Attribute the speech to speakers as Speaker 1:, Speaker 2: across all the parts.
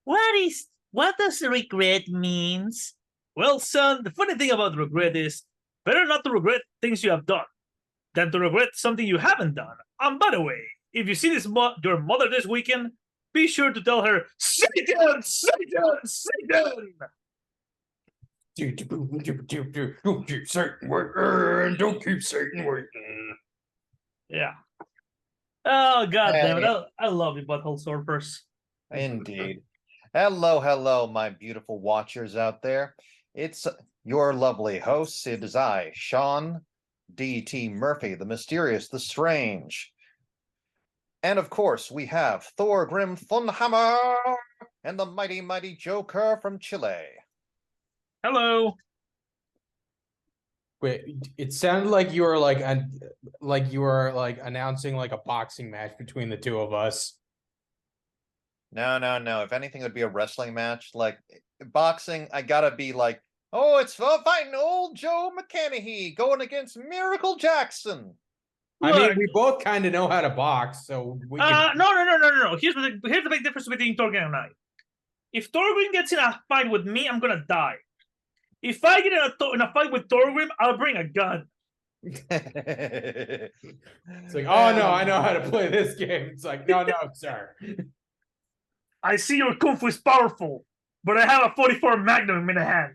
Speaker 1: What does regret means? Well, son, the funny thing about regret is better not to regret things you have done than to regret something you haven't done. And by the way, if you see your mother this weekend, be sure to tell her, Satan, Satan, Satan!
Speaker 2: Don't keep Satan waiting. Don't keep Satan waiting.
Speaker 1: Yeah. Oh, god damn it. I love you, butthole surfers.
Speaker 3: Indeed. Hello, my beautiful watchers out there. It's your lovely host. It is I, Sean D.T. Murphy, the mysterious, the strange. And of course, we have Thorgrim Thunhammer and the mighty, mighty Joker from Chile.
Speaker 1: Hello.
Speaker 2: Wait, it sounded like you were like announcing like a boxing match between the two of us.
Speaker 3: No. If anything, it would be a wrestling match. Like boxing, I gotta be like, oh, it's fighting old Joe McCannahy going against Miracle Jackson.
Speaker 2: I mean, we both kind of know how to box, so we can...
Speaker 1: No. Here's the big difference between Thorgrim and I. If Thorgrim gets in a fight with me, I'm gonna die. If I get in a fight with Thorgrim, I'll bring a gun.
Speaker 2: It's like, oh no, I know how to play this game. It's like, no, sir.
Speaker 1: I see your kung fu is powerful, but I have a 44 Magnum in a hand.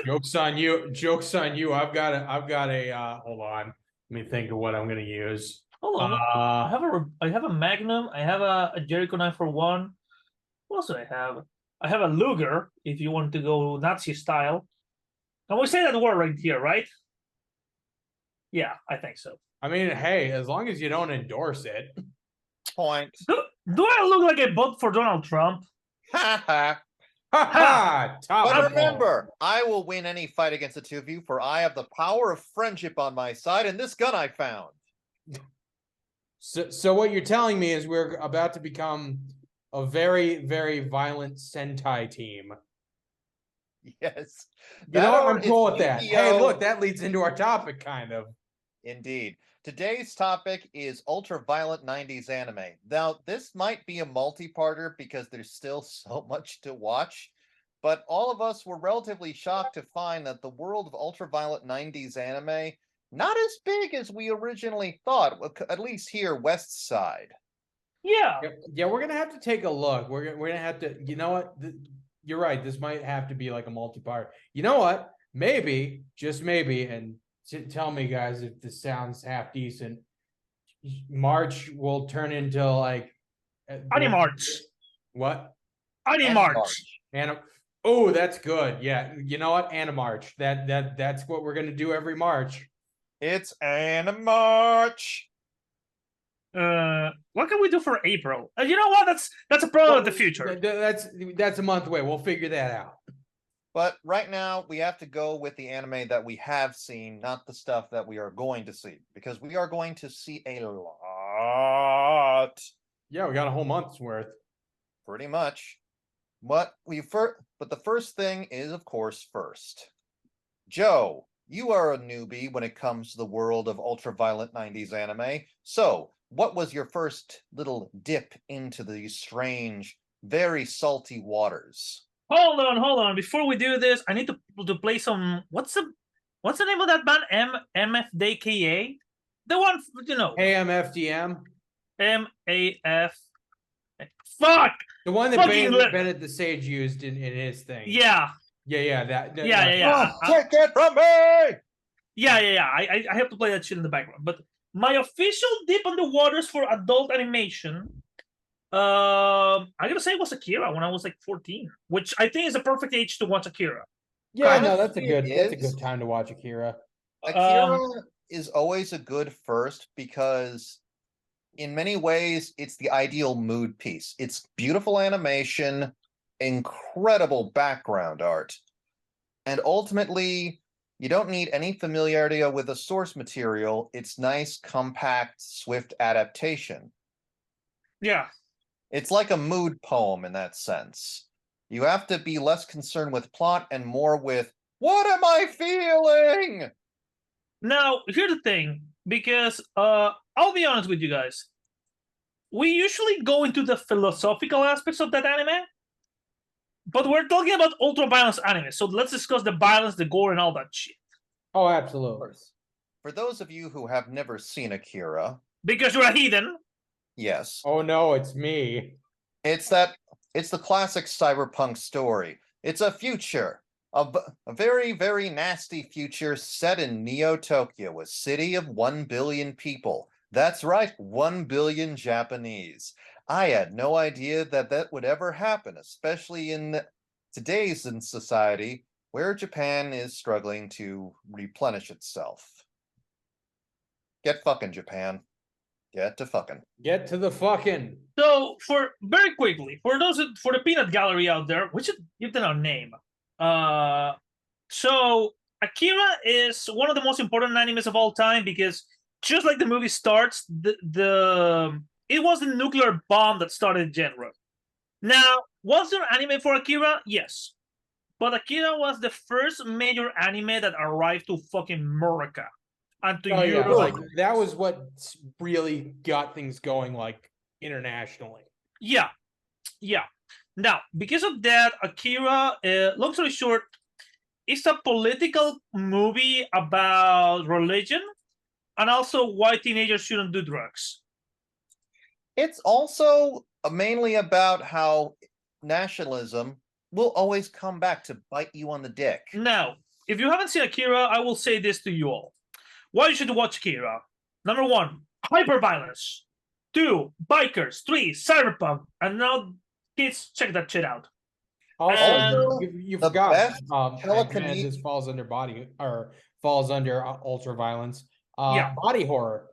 Speaker 2: Joke's on you. I've got a hold on. Let me think of what I'm gonna use.
Speaker 1: Hold on. I have a Magnum. I have a Jericho 941. What else do I have? I have a Luger, if you want to go Nazi style. And we say that word right here, right? Yeah, I think so.
Speaker 2: I mean, hey, as long as you don't endorse it.
Speaker 3: Point.
Speaker 1: Do I look like a bot for Donald Trump?
Speaker 3: Ha ha. But remember, I will win any fight against the two of you, for I have the power of friendship on my side, and this gun I found.
Speaker 2: So what you're telling me is we're about to become a very, very violent Sentai team.
Speaker 3: Yes.
Speaker 2: You know what? I'm cool with that. Hey, look, that leads into our topic, kind of.
Speaker 3: Indeed. Today's topic is ultra-violent 90s anime. Now, this might be a multi-parter because there's still so much to watch, but all of us were relatively shocked to find that the world of ultra-violent 90s anime, not as big as we originally thought, at least here, West Side.
Speaker 1: Yeah,
Speaker 2: we're gonna have to take a look. We're gonna have to. You know what? You're right. This might have to be like a multi-part. You know what? Maybe, just maybe, and tell me, guys, if this sounds half decent. March will turn into like
Speaker 1: Animarch.
Speaker 2: What?
Speaker 1: Animarch.
Speaker 2: Oh, that's good. Yeah, you know what? Animarch. That's what we're gonna do every March.
Speaker 3: It's Animarch.
Speaker 1: What can we do for April? You know what? That's a problem of the future.
Speaker 2: That's a month away. We'll figure that out.
Speaker 3: But right now, we have to go with the anime that we have seen, not the stuff that we are going to see, because we are going to see a lot.
Speaker 2: Yeah, we got a whole month's worth.
Speaker 3: Pretty much. But the first thing is, of course, first. Joe, you are a newbie when it comes to the world of ultra-violent 90s anime. So, what was your first little dip into these strange, very salty waters?
Speaker 1: Hold on. Before we do this, I need to play some. What's the name of that band? MFDKA? The one, you know.
Speaker 2: AMFDM.
Speaker 1: MAF. Fuck.
Speaker 2: The one that Bennett the Sage used in his thing.
Speaker 1: Yeah.
Speaker 2: Yeah.
Speaker 3: Yeah. Take it from me.
Speaker 1: Yeah. I have to play that shit in the background. But my official dip on the waters for adult animation, I gotta say it was Akira when I was like 14, which I think is a perfect age to watch Akira.
Speaker 2: Yeah, no, that's a good time to watch Akira.
Speaker 3: Akira is always a good first because in many ways it's the ideal mood piece. It's beautiful animation, incredible background art, and ultimately you don't need any familiarity with the source material. It's nice, compact, swift adaptation.
Speaker 1: Yeah.
Speaker 3: It's like a mood poem in that sense. You have to be less concerned with plot and more with, what am I feeling?
Speaker 1: Now, here's the thing, because I'll be honest with you guys. we usually go into the philosophical aspects of that anime, but we're talking about ultra-violence anime, so let's discuss the violence, the gore, and all that shit.
Speaker 2: Oh,
Speaker 3: Of
Speaker 2: absolutely.
Speaker 3: course. For those of you who have never seen Akira,
Speaker 1: Because you're a heathen.
Speaker 3: yes,
Speaker 2: Oh no, it's me.
Speaker 3: it's the classic cyberpunk story. It's a future, a very, very nasty future set in Neo Tokyo, a city of 1 billion people. That's right, 1 billion Japanese. I had no idea that that would ever happen, especially in today's society where Japan is struggling to replenish itself. Get fucking Japan. Get to fucking.
Speaker 2: Get to the fucking.
Speaker 1: So, for very quickly, for the peanut gallery out there, we should give them a name. So Akira is one of the most important animes of all time because just like the movie starts, it was the nuclear bomb that started the genre. Now, was there anime for Akira? Yes. But Akira was the first major anime that arrived to fucking America and to
Speaker 2: Oh yeah,
Speaker 1: Europe.
Speaker 2: like that was what really got things going, like internationally.
Speaker 1: Yeah. Now, because of that, Akira, long story short, it's a political movie about religion and also why teenagers shouldn't do drugs.
Speaker 3: It's also mainly about how nationalism will always come back to bite you on the dick.
Speaker 1: Now, if you haven't seen Akira, I will say this to you all. Why you should watch Akira? Number 1, hyperviolence. 2, bikers. 3, cyberpunk. And now, kids, check that shit out.
Speaker 2: Also, you
Speaker 3: the
Speaker 2: forgot
Speaker 3: best
Speaker 2: telekinesis falls under body or falls under ultra violence.
Speaker 1: Yeah.
Speaker 2: Body horror.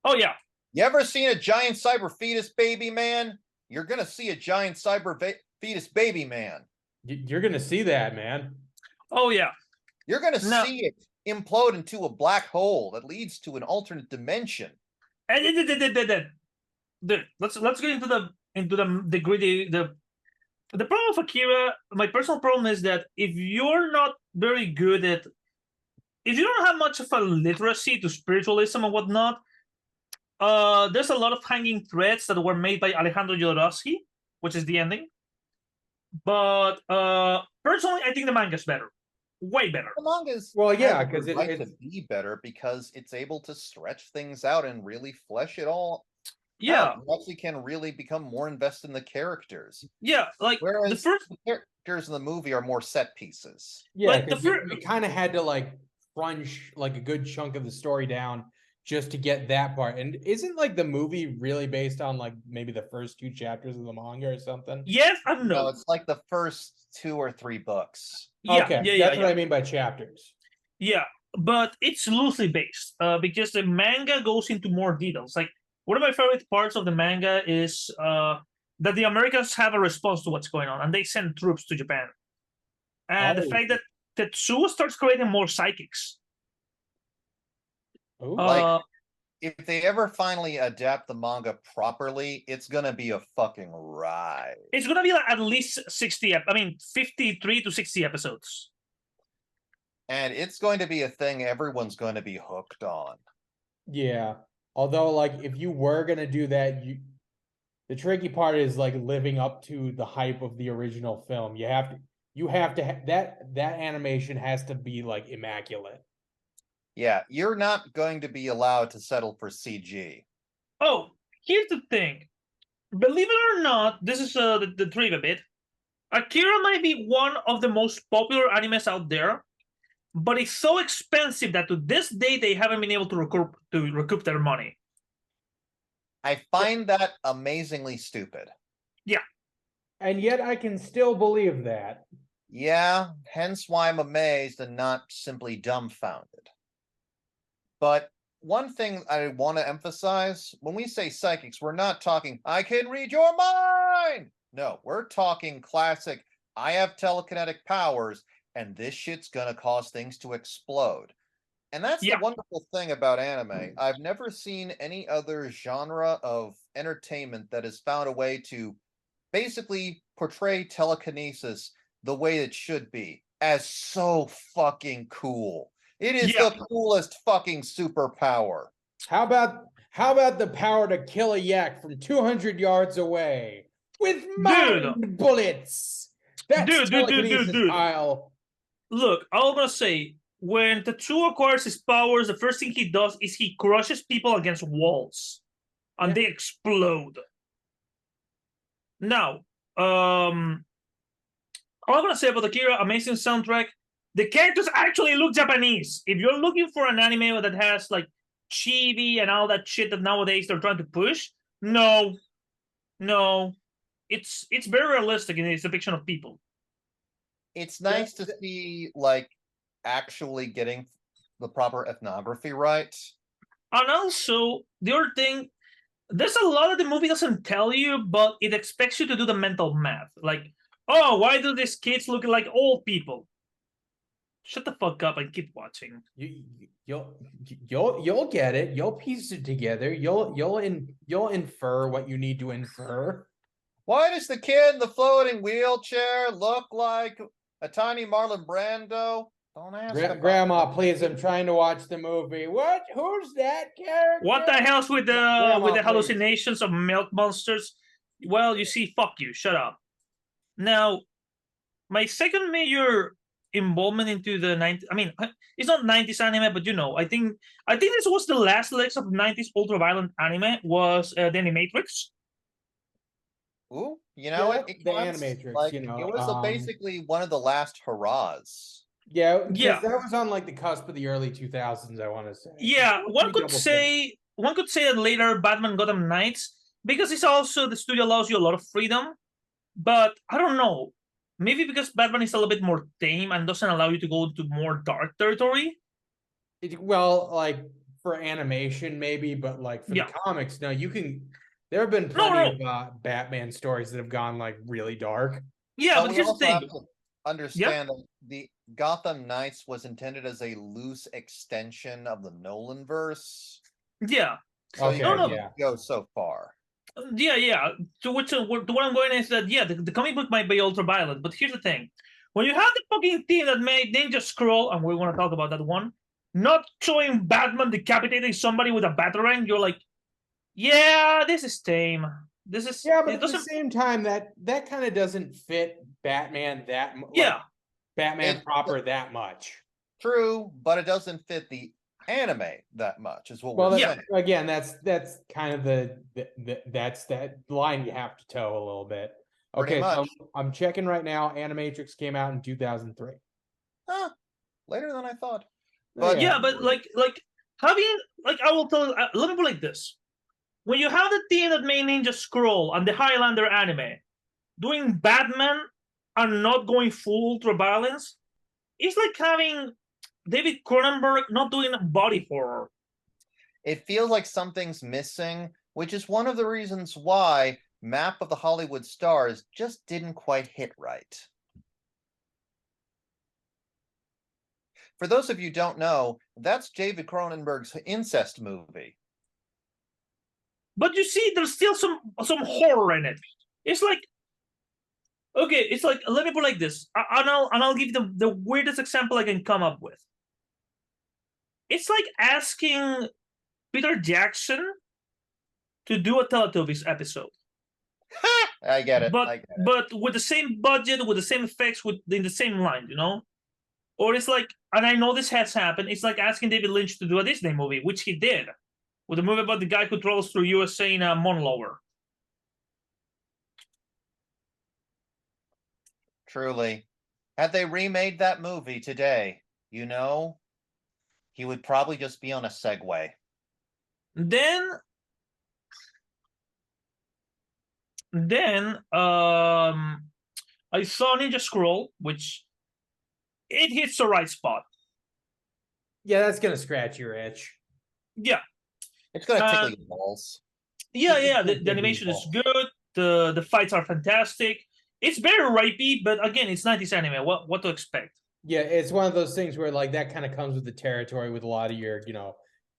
Speaker 1: Oh yeah.
Speaker 3: You ever seen a giant cyber fetus baby man? You're gonna see a giant cyber fetus baby man.
Speaker 2: You're gonna see that, man.
Speaker 1: Oh yeah.
Speaker 3: You're gonna see it implode into a black hole that leads to an alternate dimension.
Speaker 1: Dude, let's get into the gritty. The problem with Akira, my personal problem is that if you're not very good at, if you don't have much of a literacy to spiritualism and whatnot, there's a lot of hanging threads that were made by Alejandro Jodorowsky, which is the ending. But personally, I think the manga's better, way better.
Speaker 3: The manga's
Speaker 2: because
Speaker 3: it's right to be better because it's able to stretch things out and really flesh it all.
Speaker 1: Yeah,
Speaker 3: you actually can really become more invested in the characters.
Speaker 1: Yeah, like
Speaker 3: whereas
Speaker 1: the first
Speaker 3: characters in the movie are more set pieces.
Speaker 2: Yeah,
Speaker 1: like
Speaker 2: because you kind of had to like crunch like a good chunk of the story down just to get that part. And isn't like the movie really based on like maybe the first 2 chapters of the manga or something?
Speaker 1: Yes, I don't know.
Speaker 3: No, it's like the first 2 or 3 books.
Speaker 1: Yeah,
Speaker 2: okay, that's what I mean by chapters.
Speaker 1: Yeah, but it's loosely based because the manga goes into more details. Like one of my favorite parts of the manga is that the Americans have a response to what's going on, and they send troops to Japan. And the fact that Tetsuo starts creating more psychics.
Speaker 3: Like, if they ever finally adapt the manga properly, it's gonna be a fucking ride.
Speaker 1: It's gonna be like at least 53 to 60 episodes.
Speaker 3: And it's going to be a thing everyone's going to be hooked on.
Speaker 2: Yeah. Although, like, if you were gonna do that, the tricky part is like living up to the hype of the original film. You have to that animation has to be like immaculate.
Speaker 3: Yeah, you're not going to be allowed to settle for CG.
Speaker 1: Oh, here's the thing. Believe it or not, this is the trivia bit. Akira might be one of the most popular animes out there, but it's so expensive that to this day they haven't been able to recoup their money.
Speaker 3: I find that amazingly stupid.
Speaker 1: Yeah.
Speaker 2: And yet I can still believe that.
Speaker 3: Yeah, hence why I'm amazed and not simply dumbfounded. But one thing I want to emphasize, when we say psychics, we're not talking, I can read your mind! No, we're talking classic, I have telekinetic powers, and this shit's gonna cause things to explode. And that's the wonderful thing about anime. I've never seen any other genre of entertainment that has found a way to basically portray telekinesis the way it should be, as so fucking cool. It is the coolest fucking superpower.
Speaker 2: How about How about the power to kill a yak from 200 yards away with mind bullets? That's telekinesis,
Speaker 1: Dude.
Speaker 2: Kyle.
Speaker 1: Look, I'm gonna say, when Tetsuo acquires his powers, the first thing he does is he crushes people against walls, and they explode. Now, all I'm gonna say about Akira, amazing soundtrack. The characters actually look Japanese. If you're looking for an anime that has like chibi and all that shit that nowadays they're trying to push, no, it's very realistic in its depiction of people.
Speaker 3: It's nice to see like actually getting the proper ethnography right.
Speaker 1: And also, the other thing, there's a lot that the movie doesn't tell you, but it expects you to do the mental math. Like, oh, why do these kids look like old people? Shut the fuck up and keep watching.
Speaker 2: You'll get it. You'll piece it together. You'll infer what you need to infer.
Speaker 3: Why does the kid in the floating wheelchair look like a tiny Marlon Brando? Don't ask.
Speaker 2: Grandma, please. I'm trying to watch the movie. What? Who's that character?
Speaker 1: What the hell's with the
Speaker 2: Grandma,
Speaker 1: hallucinations of milk monsters? Well, you see, fuck you. Shut up. Now, my second major involvement into the 90s, I mean, it's not 90s anime, but you know, I think this was the last legs of 90s ultra-violent anime, was the Animatrix.
Speaker 3: Ooh, you know
Speaker 2: Yeah,
Speaker 3: it
Speaker 2: the
Speaker 3: was,
Speaker 2: Animatrix,
Speaker 3: like,
Speaker 2: you know,
Speaker 3: it was basically one of the last hurrahs.
Speaker 2: Yeah,
Speaker 1: Yeah.
Speaker 2: that was on like the cusp of the early 2000s, I want to say.
Speaker 1: Yeah,
Speaker 2: Let
Speaker 1: one
Speaker 2: me
Speaker 1: could
Speaker 2: double
Speaker 1: say that later Batman Gotham Knights, because it's also, the studio allows you a lot of freedom, but I don't know, maybe because Batman is a little bit more tame and doesn't allow you to go into more dark territory.
Speaker 2: Well, like for animation maybe, but like for
Speaker 1: Yeah.
Speaker 2: the comics, no, you can. There have been plenty of Batman stories that have gone like really dark.
Speaker 1: Yeah, but
Speaker 3: we
Speaker 1: here's the
Speaker 3: also
Speaker 1: thing.
Speaker 3: have to understand that the Gotham Knights was intended as a loose extension of the Nolan verse.
Speaker 1: Yeah.
Speaker 3: So
Speaker 2: Okay,
Speaker 3: you can
Speaker 2: yeah.
Speaker 3: go so far.
Speaker 1: Yeah. To what I'm going is that, yeah, the comic book might be ultra violent, but here's the thing. When you have the fucking team that made Ninja Scroll, and we're going to talk about that one, not showing Batman decapitating somebody with a batarang, you're like, yeah, this is tame. This is,
Speaker 2: Yeah, but at the same time, that kind of doesn't fit Batman Batman proper that much.
Speaker 3: True, but it doesn't fit the anime that much, is what we're saying.
Speaker 2: Again, that's kind of that's that line you have to toe a little bit. Okay, so I'm checking right now. Animatrix came out in 2003.
Speaker 3: Later than I thought.
Speaker 1: But yeah, but like having, like, I will tell, let me put it like this. When you have the team that made Ninja Scroll and the Highlander anime doing Batman and not going full ultra violence, it's like having David Cronenberg not doing body horror.
Speaker 3: It feels like something's missing, which is one of the reasons why Map of the Hollywood Stars just didn't quite hit right. For those of you who don't know, that's David Cronenberg's incest movie.
Speaker 1: But you see, there's still some horror in it. It's like, okay, it's like, let me put it like this, and I'll give you the weirdest example I can come up with. It's like asking Peter Jackson to do a Teletubbies episode.
Speaker 3: I get it.
Speaker 1: But with the same budget, with the same effects, in the same line, you know? Or it's like, and I know this has happened, it's like asking David Lynch to do a Disney movie, which he did, with a movie about the guy who travels through USA in a monologue.
Speaker 3: Truly. Had they remade that movie today, you know, he would probably just be on a Segway.
Speaker 1: Then I saw Ninja Scroll, which it hits the right spot.
Speaker 2: Yeah, that's gonna scratch your itch.
Speaker 1: Yeah,
Speaker 3: it's gonna tickle your balls.
Speaker 1: Yeah. The animation is good. The fights are fantastic. It's very rapey, but again, it's 90s anime. What to expect?
Speaker 2: Yeah, it's one of those things where like that kind of comes with the territory with a lot of your, you know,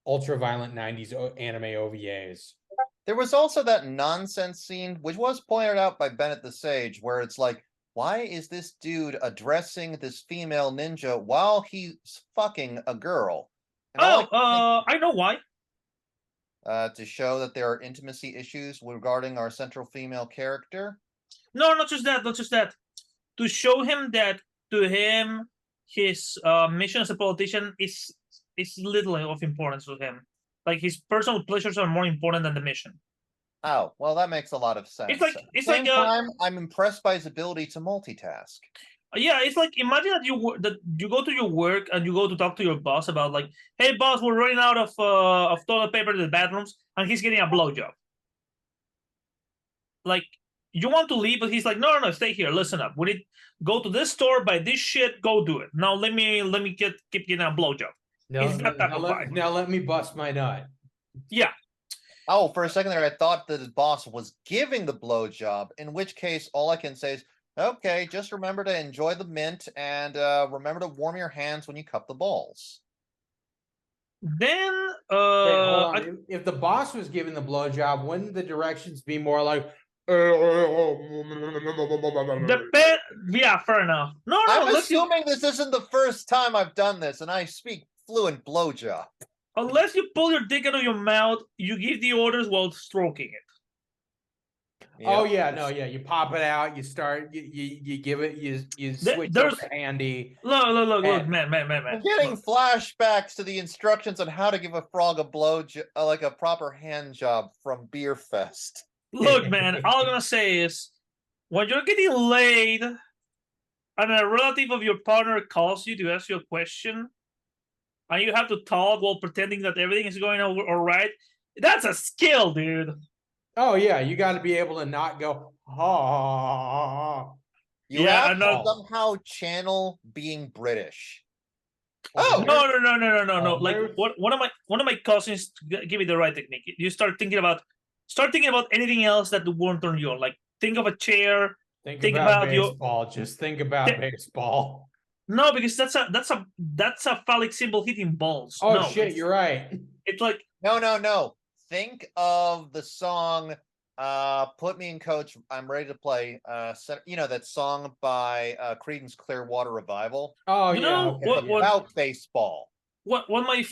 Speaker 2: ultra violent 90s anime OVAs.
Speaker 3: There was also that nonsense scene, which was pointed out by Bennett the Sage, where it's like, why is this dude addressing this female ninja while he's fucking a girl?
Speaker 1: I know why.
Speaker 3: to show that there are intimacy issues regarding our central female character?
Speaker 1: No, not just that. Not just that. To show him that to him, his mission as a politician is little of importance to him. Like his personal pleasures are more important than the mission.
Speaker 3: Oh, well, that makes a lot of sense.
Speaker 1: It's like
Speaker 3: At the same time, I'm impressed by his ability to multitask.
Speaker 1: Yeah, it's like imagine that you go to your work and you go to talk to your boss about like, hey boss, we're running out of toilet paper in the bathrooms, and he's getting a blowjob. Like you want to leave, but he's like, no, stay here. Listen up. We need go to this store, buy this shit, go do it. Now let me keep getting a blowjob.
Speaker 2: No,
Speaker 1: It's that type of vibe.
Speaker 2: now let me bust my nut.
Speaker 1: Yeah.
Speaker 3: Oh, for a second there, I thought that his boss was giving the blowjob, in which case all I can say is, okay, just remember to enjoy the mint and remember to warm your hands when you cup the balls.
Speaker 1: Then
Speaker 2: Wait, hold on. If the boss was giving the blowjob, wouldn't the directions be more like
Speaker 1: yeah, fair enough. No,
Speaker 3: I'm assuming this isn't the first time I've done this, and I speak fluent blowjob.
Speaker 1: Unless you pull your dick out of your mouth, you give the orders while stroking it.
Speaker 2: Oh yeah, no, yeah. You pop it out. You start. You give it. You switch over to handy.
Speaker 1: Look, man.
Speaker 3: I'm getting flashbacks to the instructions on how to give a frog a blowjob, like a proper hand job from Beer Fest.
Speaker 1: Look, man. All I'm gonna say is, when you're getting laid, and a relative of your partner calls you to ask you a question, and you have to talk while pretending that everything is going all right, that's a skill, dude.
Speaker 2: Oh yeah, you got to be able to not go.
Speaker 3: You have to somehow channel being British.
Speaker 1: Oh no! Like one of my cousins give me the right technique. You start thinking about anything else that won't turn you on. Like think of a chair.
Speaker 2: Think about baseball. Just think about baseball.
Speaker 1: No, because that's a phallic symbol hitting balls.
Speaker 2: Oh
Speaker 1: no,
Speaker 2: shit, you're right.
Speaker 3: It's like no. Think of the song Put Me in Coach, I'm Ready to Play. You know that song by Creedence Clearwater Revival?
Speaker 2: Oh
Speaker 1: you know,
Speaker 2: okay,
Speaker 1: what
Speaker 3: about baseball.
Speaker 1: What my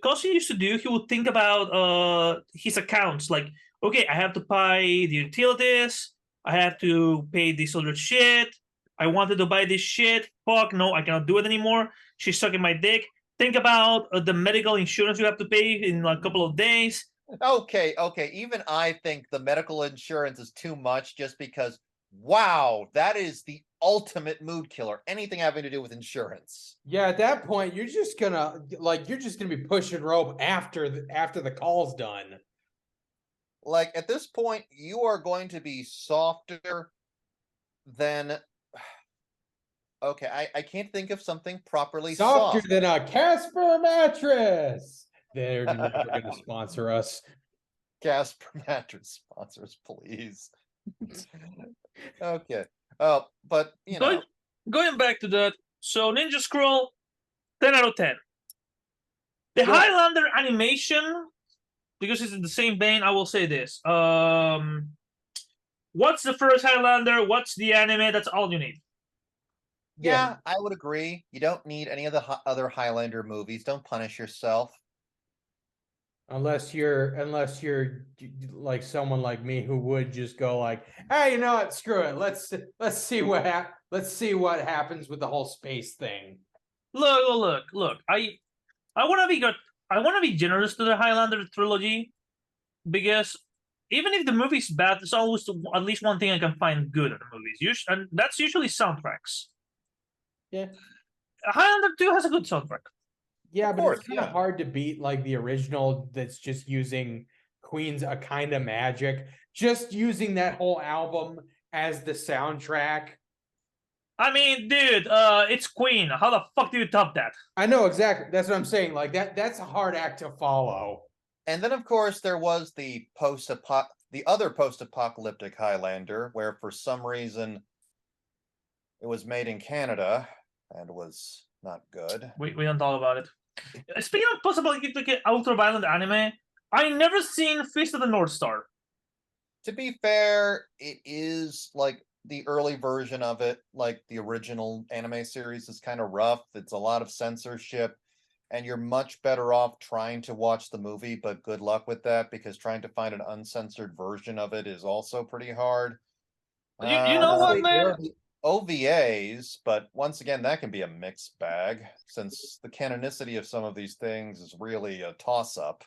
Speaker 1: cousin used to do, he would think about his accounts. Like, okay, I have to pay the utilities, I have to pay this other shit. I wanted to buy this shit. Fuck no, I cannot do it anymore. She's sucking my dick. Think about the medical insurance you have to pay in a couple of days.
Speaker 3: Okay. Even I think the medical insurance is too much just because, wow, that is the ultimate mood killer. Anything having to do with insurance.
Speaker 2: Yeah, at that point, you're just gonna be pushing rope after the call's done.
Speaker 3: Like at this point, you are going to be softer than. Okay, I can't think of something properly
Speaker 2: softer
Speaker 3: soft.
Speaker 2: than a Casper mattress. They're never going to sponsor us.
Speaker 3: Casper mattress sponsors, please. Okay. Oh, but you know,
Speaker 1: going back to that. So Ninja Scroll, 10 out of 10. The Highlander animation, because it's in the same vein, I will say this. What's the first Highlander? What's the anime? That's all you need.
Speaker 3: Yeah, I would agree. You don't need any of the other Highlander movies. Don't punish yourself.
Speaker 2: Unless you're like someone like me who would just go like, hey, you know what? Screw it. Let's see what happens with the whole space thing.
Speaker 1: Look. I want to be good. I want to be generous to the Highlander trilogy, because even if the movie's bad, there's always at least one thing I can find good in the movies. And that's usually soundtracks.
Speaker 2: Yeah.
Speaker 1: Highlander 2 has a good soundtrack.
Speaker 2: Yeah, but it's kind of hard to beat like the original that's just using Queen's A Kind of Magic, just using that whole album as the soundtrack.
Speaker 1: I mean, dude, it's Queen. How the fuck do you top that?
Speaker 2: I know exactly. That's what I'm saying. Like that's a hard act to follow.
Speaker 3: And then of course there was the other post-apocalyptic Highlander, where for some reason it was made in Canada and was not good.
Speaker 1: We don't talk about it. Speaking of post-apocalyptic ultra-violent anime, I never seen Fist of the North Star.
Speaker 3: To be fair, it is like the early version of it, like the original anime series is kind of rough. It's a lot of censorship. and you're much better off trying to watch the movie, but good luck with that because trying to find an uncensored version of it is also pretty hard.
Speaker 1: You know what,
Speaker 3: There
Speaker 1: man?
Speaker 3: are the OVAs, but once again, that can be a mixed bag since the canonicity of some of these things is really a toss-up.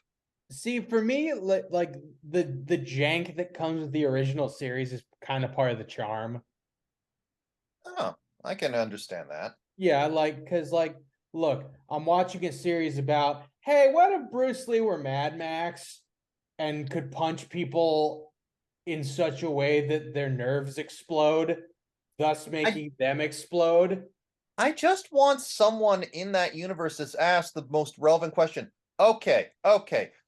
Speaker 2: See, for me, like the jank that comes with the original series is kind of part of the charm.
Speaker 3: Oh, I can understand that.
Speaker 2: Yeah, like, because, like, look, I'm watching a series about, hey, what if Bruce Lee were Mad Max and could punch people in such a way that their nerves explode, thus making them explode?
Speaker 3: I just want someone in that universe that's asked the most relevant question. Okay,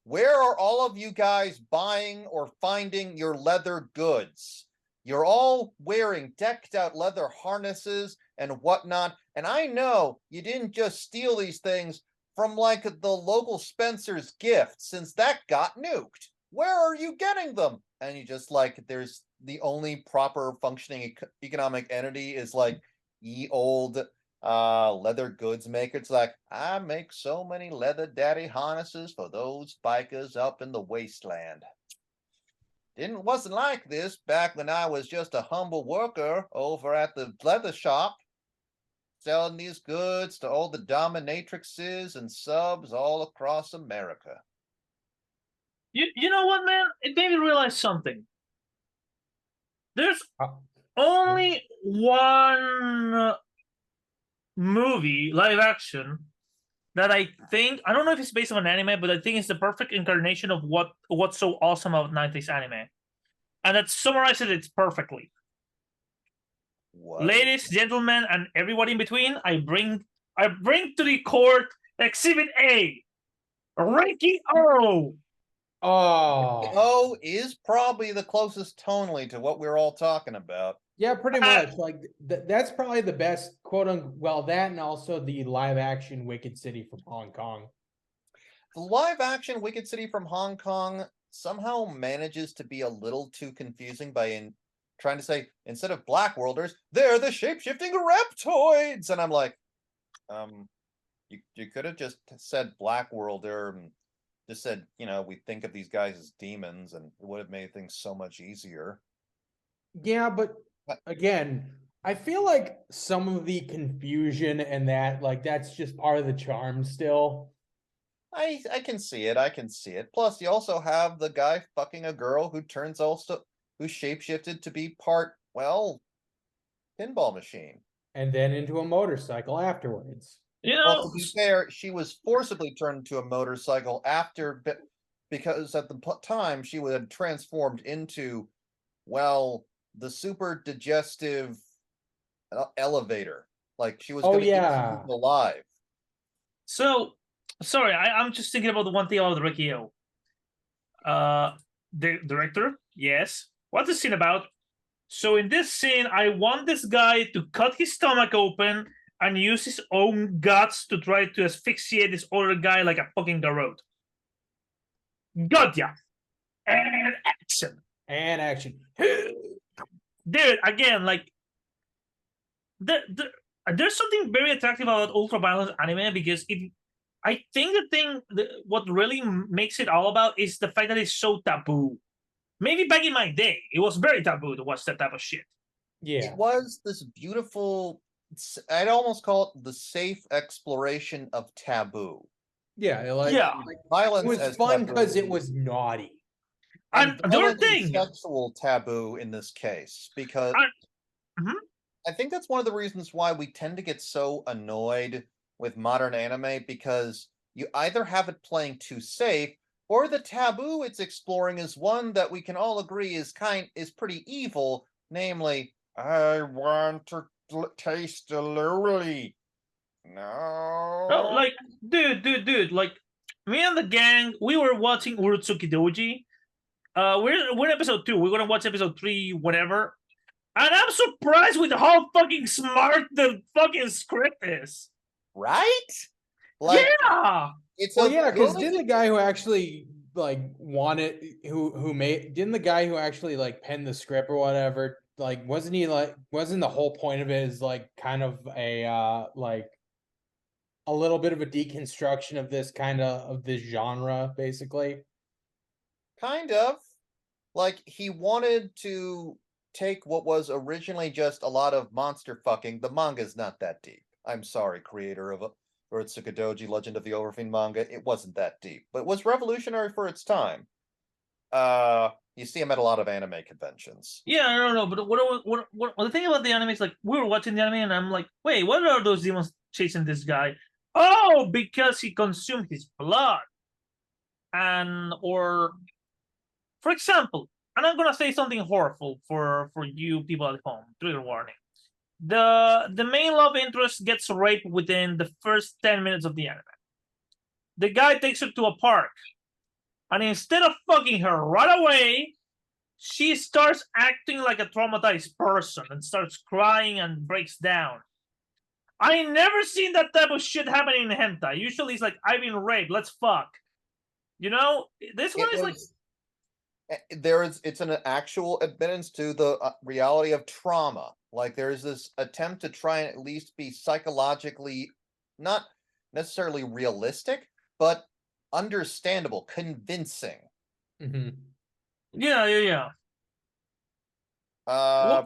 Speaker 3: where are all of you guys buying or finding your leather goods? You're all wearing decked out leather harnesses and whatnot, and I know you didn't just steal these things from like the local Spencer's gift, since that got nuked. Where are you getting them? And you just like, there's the only proper functioning economic entity is like ye old leather goods maker. It's like, I make so many leather daddy harnesses for those bikers up in the wasteland. Wasn't like this back when I was just a humble worker over at the leather shop, selling these goods to all the dominatrixes and subs all across America.
Speaker 1: You know what, man? It made me realize something. There's
Speaker 2: Uh,
Speaker 1: only one movie, live action, that I don't know if it's based on an anime, but I think it's the perfect incarnation of what's so awesome about 90s anime. And that summarizes it perfectly.
Speaker 3: What?
Speaker 1: Ladies, gentlemen, and everyone in between, I bring to the court Exhibit A, Reiki O.
Speaker 2: Oh,
Speaker 3: Is probably the closest tonally to what we're all talking about.
Speaker 2: yeah, pretty much. Like that's probably the best quote unquote. Well, that and also the live action Wicked City from Hong Kong.
Speaker 3: The live action Wicked City from Hong Kong somehow manages to be a little too confusing by trying to say, instead of Black Worlders, they're the shape-shifting reptoids. And I'm like, you could have just said Black Worlder and just said, we think of these guys as demons, and it would have made things so much easier.
Speaker 2: Yeah, but again, I feel like some of the confusion and that, like, that's just part of the charm still.
Speaker 3: I can see it. I can see it. Plus, you also have the guy fucking a girl who who shapeshifted to be part, well, pinball machine.
Speaker 2: And then into a motorcycle afterwards.
Speaker 3: Well, to be fair, she was forcibly turned into a motorcycle because at the time she had transformed into, well, the super digestive elevator. Like she was going to eat people alive.
Speaker 1: So, sorry, I'm just thinking about the one thing about Ricky O. The director, yes. What's the scene about? So in this scene, I want this guy to cut his stomach open and use his own guts to try to asphyxiate this other guy like a fucking garrote. Gotcha. And action.
Speaker 2: And action.
Speaker 1: Dude, again, like there's something very attractive about ultra-violence anime because I think what really makes it all about is the fact that it's so taboo. Maybe back in my day, it was very taboo to watch that type of shit.
Speaker 2: Yeah.
Speaker 3: It was this beautiful, I'd almost call it the safe exploration of taboo.
Speaker 2: Yeah,
Speaker 3: like violence.
Speaker 2: It was fun because it was naughty.
Speaker 1: And the other thing,
Speaker 3: sexual taboo in this case, because I think that's one of the reasons why we tend to get so annoyed with modern anime, because you either have it playing too safe, or the taboo it's exploring is one that we can all agree is pretty evil, namely, I want to taste the lily. No.
Speaker 1: Oh, like, dude, like, me and the gang, we were watching Urotsukidoji. We're in episode 2. We're gonna watch episode 3, whatever. And I'm surprised with how fucking smart the fucking script is.
Speaker 3: Right? Like,
Speaker 1: yeah.
Speaker 3: It's
Speaker 2: because didn't the guy who actually like wanted didn't the guy who actually like penned the script or whatever, like wasn't the whole point of it is like kind of a like a little bit of a deconstruction of this genre, basically.
Speaker 3: Kind of. Like, he wanted to take what was originally just a lot of monster fucking. The manga's not that deep. I'm sorry, creator of Urotsukidoji, Legend of the Overfiend manga. It wasn't that deep, but it was revolutionary for its time. You see him at a lot of anime conventions.
Speaker 1: Yeah, I don't know, but what the thing about the anime is like we were watching the anime and I'm like, wait, what are those demons chasing this guy? Oh, because he consumed his blood. And or for example, and I'm gonna say something horrible for you people at home, trigger warning. The main love interest gets raped within the first 10 minutes of the anime. The guy takes her to a park, and instead of fucking her right away, she starts acting like a traumatized person and starts crying and breaks down. I never seen that type of shit happening in hentai. Usually it's like, I've been raped, let's fuck. You know, this one is like,
Speaker 3: it's an actual admittance to the reality of trauma. Like, there's this attempt to try and at least be psychologically not necessarily realistic, but understandable, convincing.
Speaker 2: Mm-hmm.
Speaker 1: yeah.
Speaker 3: Uh,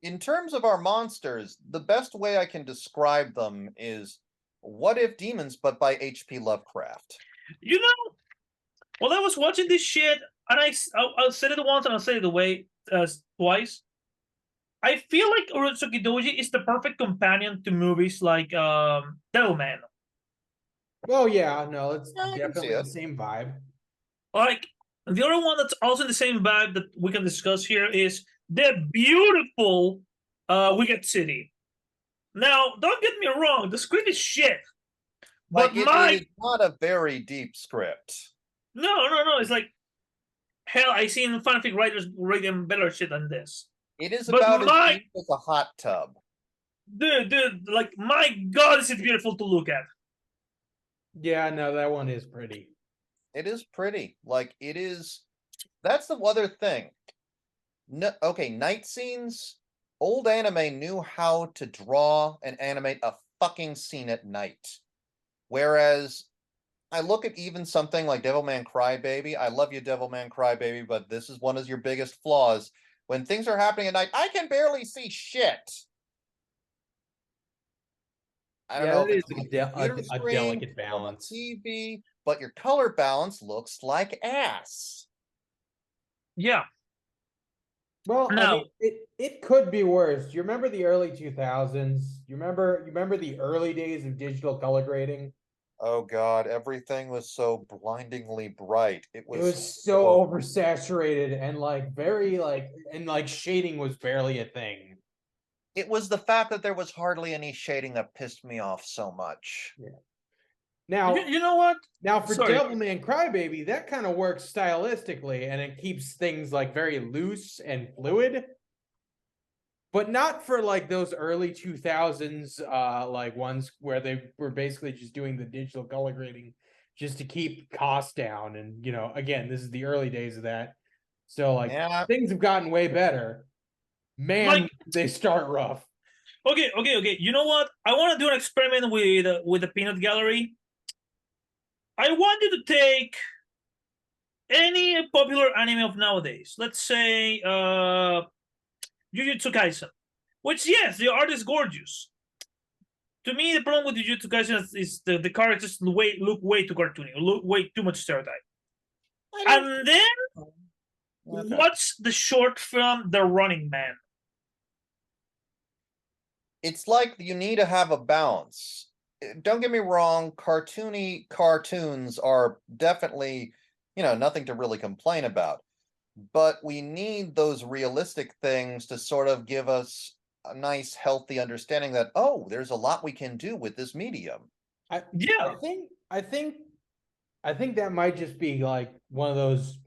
Speaker 3: in terms of our monsters, the best way I can describe them is What If Demons, but by H.P. Lovecraft.
Speaker 1: You know, while I was watching this shit, and I'll say it once and I'll say it twice. I feel like Urotsukidoji is the perfect companion to movies like Devilman.
Speaker 2: Well, yeah, no, it's
Speaker 3: Yeah, I can see
Speaker 2: definitely the
Speaker 3: it.
Speaker 2: same vibe.
Speaker 1: Like the other one that's also in the same vibe that we can discuss here is the beautiful Wicked City. Now, don't get me wrong, the script is shit. But
Speaker 3: Like, it is not a very deep script.
Speaker 1: no, it's like hell. I seen fanfic writers writing better shit than this.
Speaker 3: It is
Speaker 1: But
Speaker 3: about as deep as a hot tub.
Speaker 1: dude, like my god, is it beautiful to look at?
Speaker 2: Yeah, no, that one is pretty.
Speaker 3: It is pretty. Like, it is. That's the other thing. No, okay, night scenes. Old anime knew how to draw and animate a fucking scene at night. Whereas I look at even something like Devilman Crybaby. I love you, Devilman Crybaby, but this is one of your biggest flaws. When things are happening at night, I can barely see shit. I don't know if
Speaker 2: that is
Speaker 3: it's on the computer
Speaker 2: a
Speaker 3: screen
Speaker 2: delicate
Speaker 3: or on
Speaker 2: balance.
Speaker 3: TV, but your color balance looks like ass.
Speaker 1: Yeah.
Speaker 2: Well, I
Speaker 1: Now,
Speaker 2: mean, it could be worse. You remember the early 2000s? You remember the early days of digital color grading?
Speaker 3: Oh god, everything was so blindingly bright. It
Speaker 2: It
Speaker 3: was
Speaker 2: was so oversaturated and like very like and like shading was barely a thing.
Speaker 3: it was the fact that there was hardly any shading that pissed me off so much.
Speaker 2: Yeah. Now,
Speaker 1: you know what?
Speaker 2: now for
Speaker 1: Sorry.
Speaker 2: Devilman Crybaby, that kind of works stylistically and it keeps things like very loose and fluid. But not for like those early 2000s like ones where they were basically just doing the digital color grading just to keep costs down. And you know, again, this is the early days of that. So like
Speaker 3: Yeah,
Speaker 2: things have gotten way better. Man,
Speaker 1: Like-
Speaker 2: they start rough.
Speaker 1: Okay. You know what? I want to do an experiment with the peanut gallery. I want you to take any popular anime of nowadays. Let's say Jujutsu Kaisen, which yes, the art is gorgeous. To me, the problem with Jujutsu Kaisen is the characters look way too cartoony, look way too much stereotype. And then what's the short film The Running Man?
Speaker 3: it's like you need to have a balance. Don't get me wrong, cartoony cartoons are definitely, nothing to really complain about. But we need those realistic things to sort of give us a nice, healthy understanding that, oh, there's a lot we can do with this medium.
Speaker 2: I
Speaker 1: Yeah,
Speaker 2: think that might just be like one of those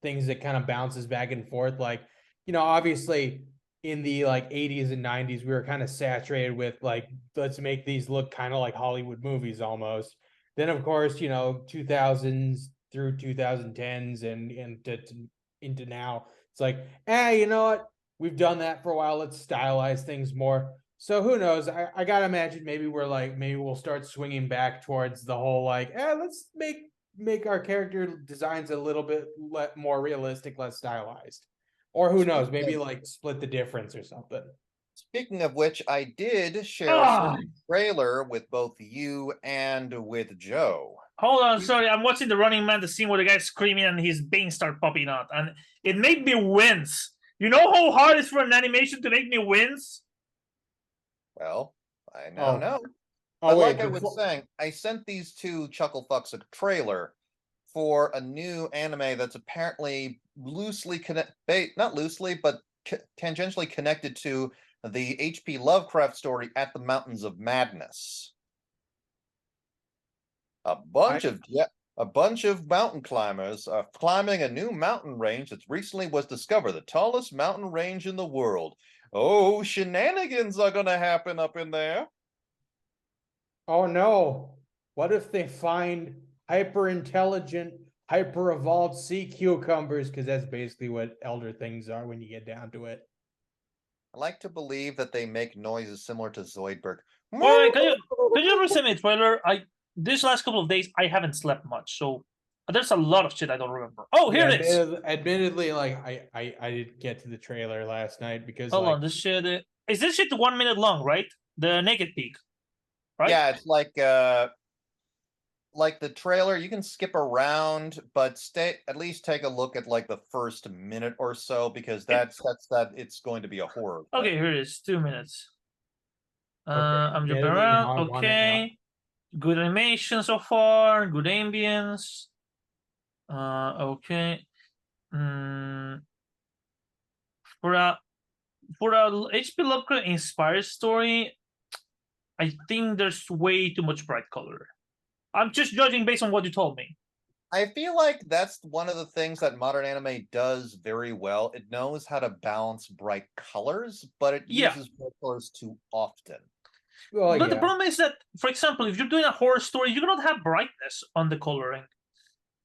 Speaker 2: things that kind of bounces back and forth. Like, you know, obviously in the like 80s and 90s, we were kind of saturated with like, let's make these look kind of like Hollywood movies almost. Then, of course, you know, 2000s through 2010s and into now, it's like, you know what? We've done that for a while. Let's stylize things more. So who knows? I gotta imagine maybe maybe we'll start swinging back towards the whole let's make our character designs a little bit more realistic, less stylized, or who knows? Maybe like split the difference or something.
Speaker 3: Speaking of which, I did share a
Speaker 1: Ah,
Speaker 3: certain trailer with both you and with Joe.
Speaker 1: hold on, sorry. I'm watching the Running Man, the scene where the guy's screaming and his veins start popping out, and it made me wince. You know how hard it is for an animation to make me wince?
Speaker 3: Well, I now know.
Speaker 2: Oh
Speaker 3: But
Speaker 2: wait,
Speaker 3: like I was saying, I sent these two chuckle fucks a trailer for a new anime that's apparently loosely not loosely, but tangentially connected to the H.P. Lovecraft story At the Mountains of Madness. A bunch of mountain climbers are climbing a new mountain range that recently was discovered, the tallest mountain range in the world. Oh, shenanigans are gonna happen up in there.
Speaker 2: Oh no! What if they find hyper intelligent, hyper evolved sea cucumbers? Because that's basically what elder things are when you get down to it.
Speaker 3: I like to believe that they make noises similar to Zoidberg.
Speaker 1: Wait, can you resend me a trailer? This last couple of days I haven't slept much, so there's a lot of shit I don't remember. Oh, here it is.
Speaker 2: Admittedly, I didn't get to the trailer last night because
Speaker 1: Hold on, this shit is this shit 1 minute long, right? The naked peak, right?
Speaker 3: Yeah, it's like the trailer. You can skip around, but at least take a look at like the first minute or so, because that's it's going to be a horror thing.
Speaker 1: Okay, here it is, 2 minutes.
Speaker 2: Okay.
Speaker 1: I'm jumping
Speaker 2: Admittedly,
Speaker 1: around.
Speaker 2: now I want it,
Speaker 1: Okay. Good animation so far, good ambience. Okay. For a HP Lovecraft inspired story, I think there's way too much bright color. I'm just judging based on what you told me.
Speaker 3: I feel like that's one of the things that modern anime does very well. It knows how to balance bright colors, but it
Speaker 1: Yeah.
Speaker 3: uses bright colors too often.
Speaker 2: Well,
Speaker 1: But the
Speaker 2: yeah.
Speaker 1: problem is that, for example, if you're doing a horror story, you cannot have brightness on the coloring.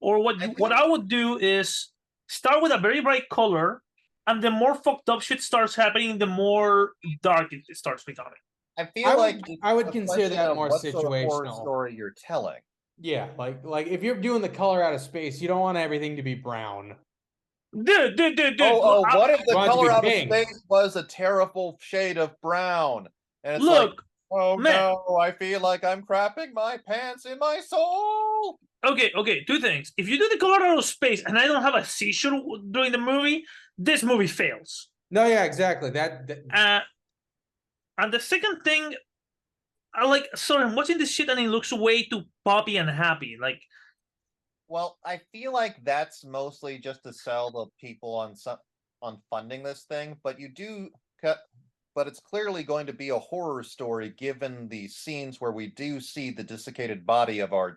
Speaker 1: Or what I would do is start with a very bright color, and the more fucked up shit starts happening, the more dark it starts becoming.
Speaker 3: I feel like
Speaker 2: I would
Speaker 3: it's a
Speaker 2: consider
Speaker 3: question
Speaker 2: that
Speaker 3: of
Speaker 2: more
Speaker 3: what sort of horror
Speaker 2: situational.
Speaker 3: story you're telling.
Speaker 2: Yeah, like if you're doing the color out of space, you don't want everything to be brown.
Speaker 1: Dude.
Speaker 3: Oh, what if the
Speaker 2: want it to
Speaker 3: color
Speaker 2: be
Speaker 3: out of
Speaker 2: pink.
Speaker 3: space was a terrible shade of brown? And it's like,
Speaker 1: Look,
Speaker 3: oh
Speaker 1: man.
Speaker 3: no, I feel like I'm crapping my pants in my soul.
Speaker 1: Okay, two things. If you do the color out of space and I don't have a seizure during the movie, this movie fails.
Speaker 2: No, yeah, exactly.
Speaker 1: And the second thing, sorry, I'm watching this shit and it looks way too poppy and happy. Like,
Speaker 3: Well, I feel like that's mostly just to sell the people on funding this thing, but but it's clearly going to be a horror story given the scenes where we do see the desiccated body of our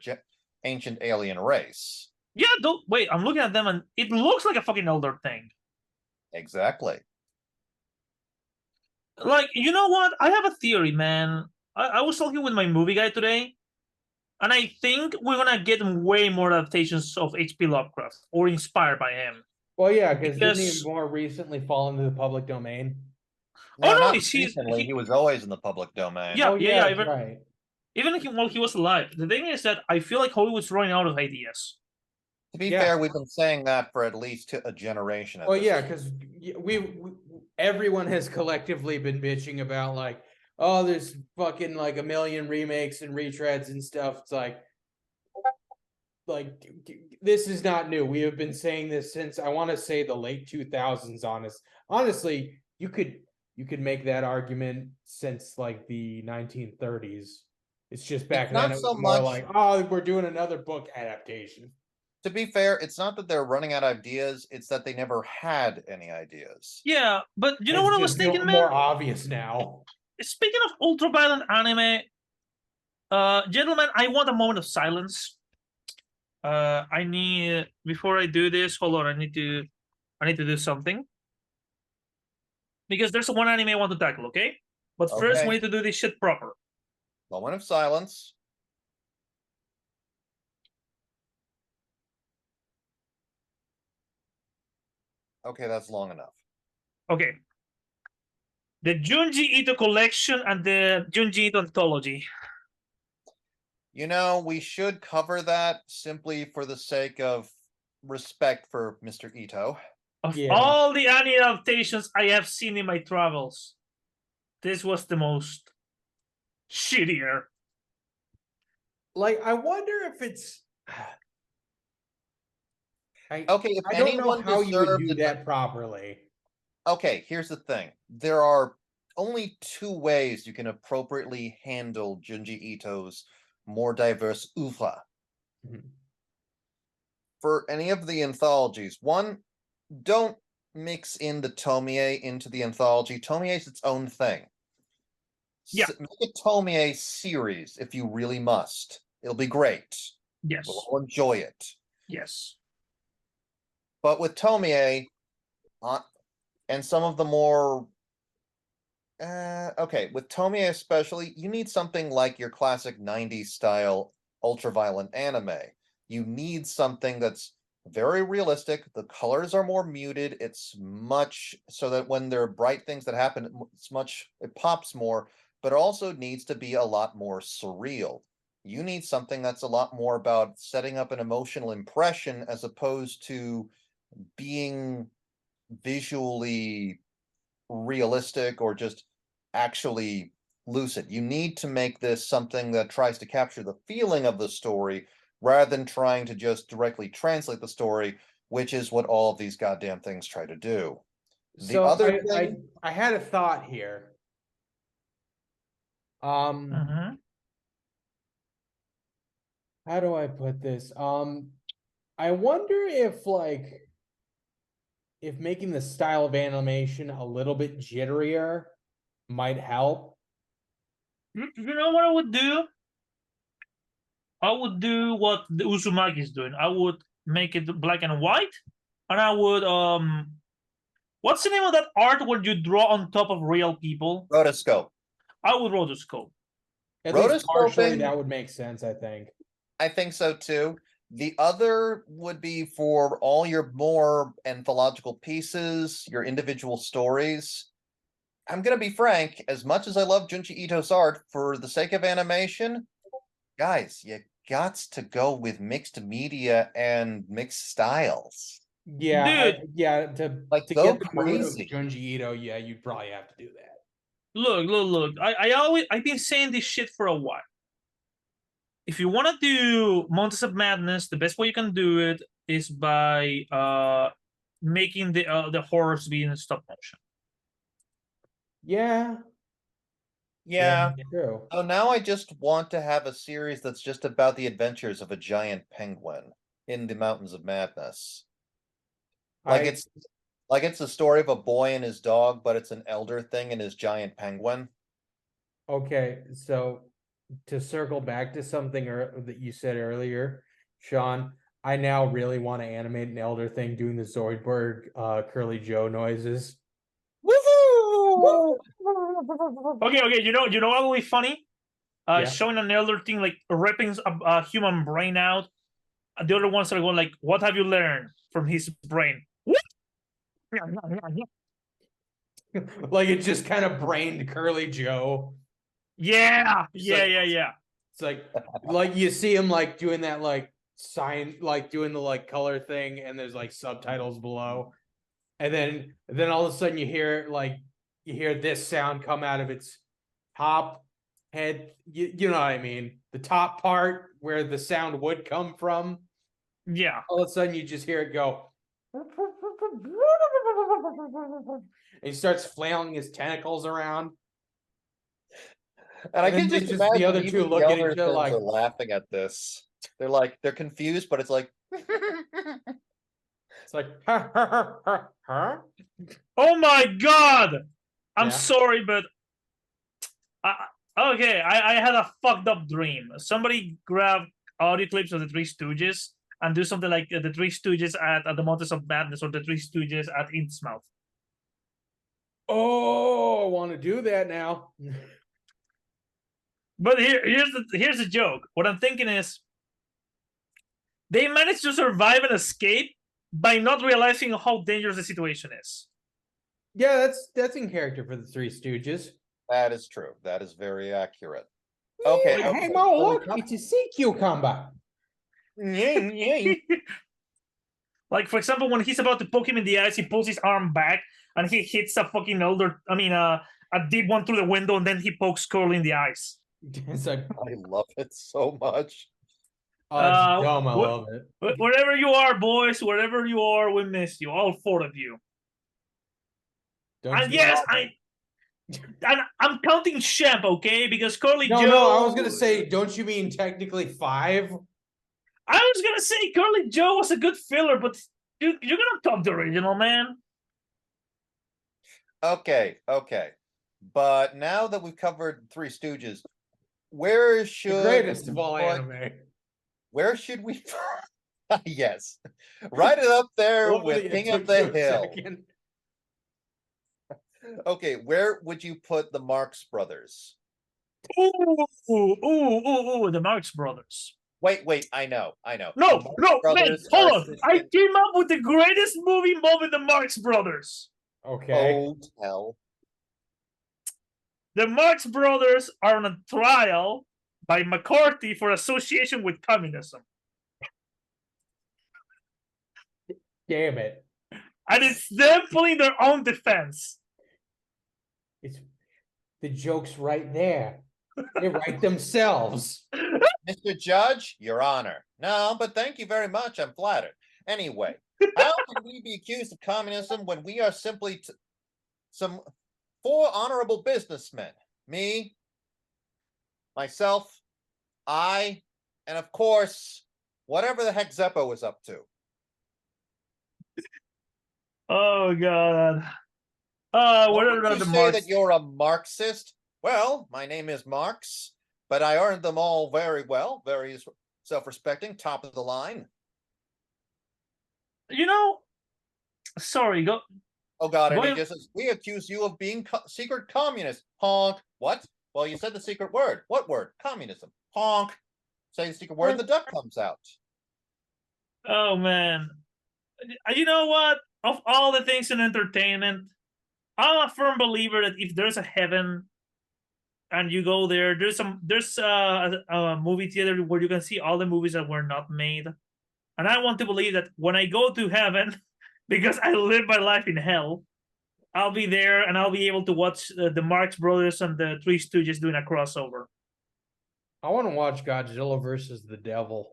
Speaker 3: ancient alien race.
Speaker 1: yeah, wait, I'm looking at them and it looks like a fucking elder thing.
Speaker 3: Exactly.
Speaker 1: Like, you know what? I have a theory, man. I was talking with my movie guy today, and I think we're gonna get way more adaptations of H.P. Lovecraft or inspired by him.
Speaker 2: Well, yeah, because didn't he more recently fall into the public domain?
Speaker 3: No,
Speaker 1: no,
Speaker 3: not
Speaker 1: he's
Speaker 3: recently. He was always in the public domain.
Speaker 1: Yeah, yeah.
Speaker 2: That's right.
Speaker 1: Even while he was alive. The thing is that I feel like Hollywood's running out of ideas.
Speaker 3: To be fair, we've been saying that for at least a generation.
Speaker 2: Well, yeah, because everyone has collectively been bitching about like, oh, there's fucking like a million remakes and retreads and stuff. It's like this is not new. We have been saying this since I want to say the late 2000s. Honestly, you could make that argument since like the 1930s. It's just back then it was more like, oh, we're doing another book adaptation.
Speaker 3: To be fair, it's not that they're running out of ideas, it's that they never had any ideas.
Speaker 1: Yeah, but you know what I was thinking, man?
Speaker 2: More obvious now.
Speaker 1: Speaking of ultra-violent anime, gentlemen, I want a moment of silence. I need, before I do this, hold on, I need to do something. Because there's one anime I want to tackle, okay? But first we need to do this shit proper.
Speaker 3: Moment of silence. Okay, that's long enough.
Speaker 1: Okay. The Junji Ito collection and the Junji Ito anthology.
Speaker 3: You know, we should cover that simply for the sake of respect for Mr. Ito.
Speaker 1: Of
Speaker 2: Yeah.
Speaker 1: all the anime adaptations I have seen in my travels, this was the most shittier.
Speaker 2: Like, I wonder if it's.
Speaker 3: Okay, if
Speaker 2: I don't know
Speaker 3: anyone
Speaker 2: how you would
Speaker 3: deserved
Speaker 2: do
Speaker 3: it-
Speaker 2: that properly.
Speaker 3: Okay, here's the thing. There are only two ways you can appropriately handle Junji Ito's more diverse oeuvre.
Speaker 2: Mhm.
Speaker 3: For any of the anthologies, one, don't mix in the Tomie into the anthology. Tomie is its own thing.
Speaker 1: Yeah.
Speaker 3: Make a Tomie series if you really must. It'll be great.
Speaker 1: Yes.
Speaker 3: We'll all enjoy it.
Speaker 1: Yes.
Speaker 3: But with Tomie, and some of the more okay, with Tomie especially, you need something like your classic 90s style ultra-violent anime. You need something that's very realistic. The colors are more muted. It's much so that when there are bright things that happen, it pops more, but it also needs to be a lot more surreal. You need something that's a lot more about setting up an emotional impression as opposed to being visually realistic or just actually lucid. You need to make this something that tries to capture the feeling of the story rather than trying to just directly translate the story, which is what all of these goddamn things try to do.
Speaker 2: So
Speaker 3: other
Speaker 2: I
Speaker 3: thing,
Speaker 2: had a thought here.
Speaker 1: Mm-hmm.
Speaker 2: How do I put this? I wonder if making the style of animation a little bit jitterier might help.
Speaker 1: You know what I would do? I would do what the Uzumaki is doing. I would make it black and white, and I would what's the name of that art where you draw on top of real people?
Speaker 3: rotoscope.
Speaker 1: I would rotoscope.
Speaker 2: At least partially,
Speaker 3: Rotoscoping,
Speaker 2: that would make sense, I think.
Speaker 3: I think so too. The other would be for all your more anthological pieces, your individual stories. I'm gonna be frank, as much as I love Junji Ito's art, for the sake of animation, guys, you gots to go with mixed media and mixed styles.
Speaker 2: Yeah,
Speaker 1: Dude.
Speaker 2: to
Speaker 3: Like,
Speaker 2: to
Speaker 3: go
Speaker 2: get the mood of
Speaker 3: crazy.
Speaker 2: Junji Ito, yeah, you'd probably have to do that.
Speaker 1: Look. I've been saying this shit for a while. If you want to do Monsters of Madness, the best way you can do it is by making the horrors be in stop motion.
Speaker 2: Yeah,
Speaker 3: Yeah.
Speaker 2: true.
Speaker 3: So now I just want to have a series that's just about the adventures of a giant penguin in the Mountains of Madness. Like
Speaker 2: I
Speaker 3: it's a story of a boy and his dog, but it's an elder thing and his giant penguin.
Speaker 2: Okay, so to circle back to something that you said earlier, Sean, I now really want to animate an elder thing doing the Zoidberg Curly Joe noises.
Speaker 3: Woohoo!
Speaker 1: Okay. You know what will be funny?
Speaker 2: Yeah.
Speaker 1: Showing an elder thing like ripping a human brain out. The other ones are going like, "What have you learned from his brain?"
Speaker 2: Like it just kind of brained Curly Joe.
Speaker 1: Yeah.
Speaker 2: It's like you see him like doing that like sign, like doing the like color thing, and there's like subtitles below, and then all of a sudden you hear this sound come out of its top head. You know what I mean? The top part where the sound would come from.
Speaker 1: Yeah.
Speaker 2: All of a sudden you just hear it go. And he starts flailing his tentacles around.
Speaker 3: And I
Speaker 2: And
Speaker 3: can
Speaker 2: then
Speaker 3: just
Speaker 2: just the
Speaker 3: imagine
Speaker 2: other two
Speaker 3: even the
Speaker 2: look at
Speaker 3: elder
Speaker 2: each other
Speaker 3: things
Speaker 2: like-
Speaker 3: are laughing at this. They're confused, but it's like
Speaker 2: It's like, huh?
Speaker 1: Oh my god! I'm
Speaker 2: Yeah.
Speaker 1: sorry, but okay, I had a fucked up dream. Somebody grabbed audio clips of the Three Stooges and do something like the Three Stooges at the Mountains of Madness or the Three Stooges at Innsmouth.
Speaker 2: Oh, I want to do that now.
Speaker 1: But here's the joke. What I'm thinking is they managed to survive and escape by not realizing how dangerous the situation is.
Speaker 2: Yeah, that's in character for the Three Stooges.
Speaker 3: That is true. That is very accurate. Okay.
Speaker 2: Yeah,
Speaker 3: okay.
Speaker 2: hey, Mo,
Speaker 3: So we
Speaker 2: look,
Speaker 3: come-
Speaker 2: it's a sea cucumber.
Speaker 1: Like, for example, when he's about to poke him in the eyes, he pulls his arm back and he hits a fucking a deep one through the window, and then he pokes Curly in the eyes.
Speaker 2: It's like,
Speaker 3: I love it so much.
Speaker 2: oh, it's
Speaker 1: Uh,
Speaker 2: dumb. I
Speaker 1: what-
Speaker 2: love it.
Speaker 1: Wherever you are, boys, wherever you are, we miss you, all four of you.
Speaker 2: Don't
Speaker 1: And
Speaker 2: you
Speaker 1: yes,
Speaker 2: love it?
Speaker 1: I'm counting Shemp, okay? Because Curly
Speaker 2: No,
Speaker 1: Joe.
Speaker 2: no, I was gonna say, don't you mean technically 5?
Speaker 1: I was gonna say Curly Joe was a good filler, but you're gonna top the original, man.
Speaker 3: Okay. But now that we've covered Three Stooges, where
Speaker 2: The
Speaker 3: should
Speaker 2: greatest of all
Speaker 3: we put-
Speaker 2: anime.
Speaker 3: Where should we? Yes, right it up there
Speaker 2: Lovely,
Speaker 3: with
Speaker 2: it
Speaker 3: King
Speaker 2: took
Speaker 3: of the
Speaker 2: you a
Speaker 3: Hill.
Speaker 2: second.
Speaker 3: Okay, where would you put the Marx Brothers?
Speaker 1: The Marx Brothers.
Speaker 3: Wait, I know.
Speaker 1: No,
Speaker 3: The Marx
Speaker 1: man,
Speaker 3: Brothers
Speaker 1: hold
Speaker 3: are
Speaker 1: on. I
Speaker 3: assistant-
Speaker 1: came up with the greatest movie moment, the Marx Brothers.
Speaker 2: Okay.
Speaker 3: Oh, hell.
Speaker 1: The Marx Brothers are on a trial by McCarthy for association with communism.
Speaker 2: Damn it.
Speaker 1: And it's them pulling their own defense.
Speaker 2: It's the joke's right there. They write themselves.
Speaker 3: Mr. Judge, Your Honor. No, but thank you very much. I'm flattered. Anyway, how can we be accused of communism when we are simply some 4 honorable businessmen? Me, myself, I, and of course, whatever the heck Zeppo was up to.
Speaker 1: Oh God.
Speaker 3: Why
Speaker 1: What
Speaker 3: would
Speaker 1: are
Speaker 3: you
Speaker 1: the
Speaker 3: say
Speaker 1: Marx?
Speaker 3: that you're a Marxist? Well, my name is Marx, but I earned them all very well, very self-respecting, top of the line.
Speaker 1: You know, sorry, go.
Speaker 3: Oh God, and he
Speaker 1: Going-
Speaker 3: just says, we accuse you of being secret communist. Honk. What? Well, you said the secret word. What word? Communism. Honk. Say the secret word, and the duck comes out.
Speaker 1: Oh man. You know what? Of all the things in entertainment, I'm a firm believer that if there's a heaven and you go there, there's a movie theater where you can see all the movies that were not made. And I want to believe that when I go to heaven, because I live my life in hell, I'll be there and I'll be able to watch the Marx Brothers and the Three Stooges doing a crossover.
Speaker 2: I want to watch Godzilla versus the Devil.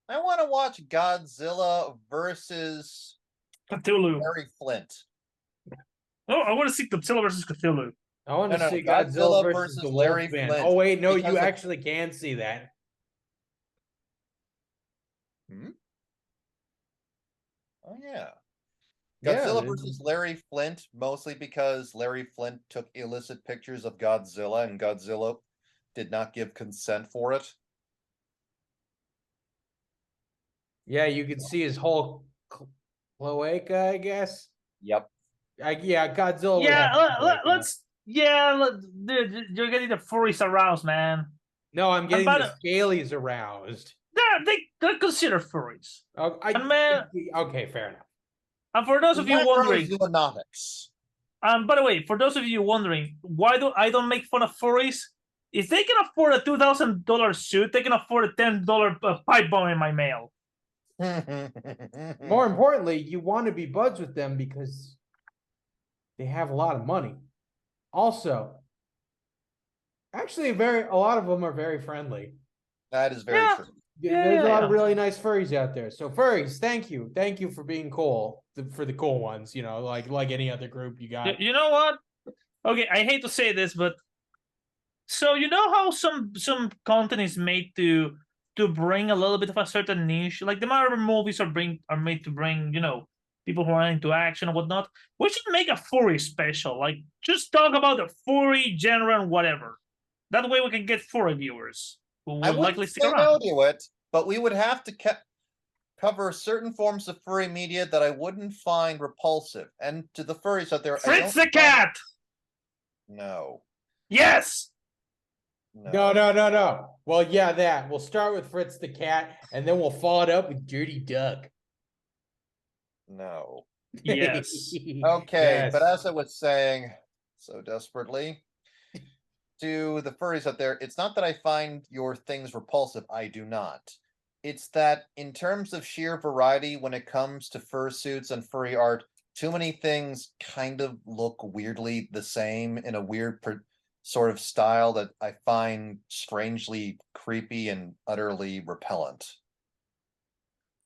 Speaker 3: I want to watch Godzilla versus
Speaker 1: Cthulhu.
Speaker 3: Larry Flint.
Speaker 1: Oh, I want to see Godzilla versus Cthulhu.
Speaker 2: I want to
Speaker 3: No,
Speaker 2: see
Speaker 3: Godzilla
Speaker 2: Godzilla versus
Speaker 3: versus
Speaker 2: the
Speaker 3: Larry
Speaker 2: Wolfman.
Speaker 3: Flint,
Speaker 2: Oh wait, no,
Speaker 3: because
Speaker 2: you
Speaker 3: of-
Speaker 2: actually can see that.
Speaker 3: Oh yeah.
Speaker 2: Yeah,
Speaker 3: Godzilla
Speaker 2: they-
Speaker 3: versus Larry Flint, mostly because Larry Flint took illicit pictures of Godzilla and Godzilla did not give consent for it.
Speaker 2: Yeah, you can see his whole cloaca, I guess.
Speaker 3: Yep.
Speaker 2: Yeah, Godzilla. would
Speaker 1: Yeah,
Speaker 2: have cloaca.
Speaker 1: let's. Yeah, dude, you're getting the furries aroused, man.
Speaker 2: No, I'm getting
Speaker 1: about
Speaker 2: the scalies aroused.
Speaker 1: They're considered furries.
Speaker 2: Oh,
Speaker 1: And man-
Speaker 2: okay, fair enough.
Speaker 1: And for those of you
Speaker 3: That
Speaker 1: wondering,
Speaker 3: grows zoonotics.
Speaker 1: by the way, for those of you wondering, why do I don't make fun of furries? If they can afford a $2,000 suit, they can afford a $10 pipe bomb in my mail.
Speaker 2: More importantly, you want to be buds with them because they have a lot of money. Also, actually, a lot of them are very friendly.
Speaker 3: That is very
Speaker 1: Yeah.
Speaker 3: true.
Speaker 2: There's a lot of
Speaker 1: Yeah.
Speaker 2: really nice furries out there. So furries, thank you for being cool. For the cool ones, like any other group you got.
Speaker 1: You know what? Okay, I hate to say this, but so you know how some content is made to bring a little bit of a certain niche, like the Marvel movies are made to bring people who are into action and whatnot. We should make a furry special, like just talk about the furry genre and whatever. That way we can get furry viewers who
Speaker 3: I
Speaker 1: will likely
Speaker 3: wouldn't
Speaker 1: stick
Speaker 3: say no
Speaker 1: around.
Speaker 3: to it, but we would have to cover certain forms of furry media that I wouldn't find repulsive. And to the furries out there,
Speaker 1: Fritz the
Speaker 3: I don't
Speaker 1: cat.
Speaker 3: No.
Speaker 1: Yes.
Speaker 2: No. Well, yeah, that. We'll start with Fritz the cat, and then we'll follow it up with Dirty Duck.
Speaker 3: No.
Speaker 1: Yes.
Speaker 3: Okay, but
Speaker 2: Yes.
Speaker 3: as I was saying so desperately to the furries out there, it's not that I find your things repulsive. I do not. It's that in terms of sheer variety, when it comes to fursuits and furry art, too many things kind of look weirdly the same in a weird sort of style that I find strangely creepy and utterly repellent.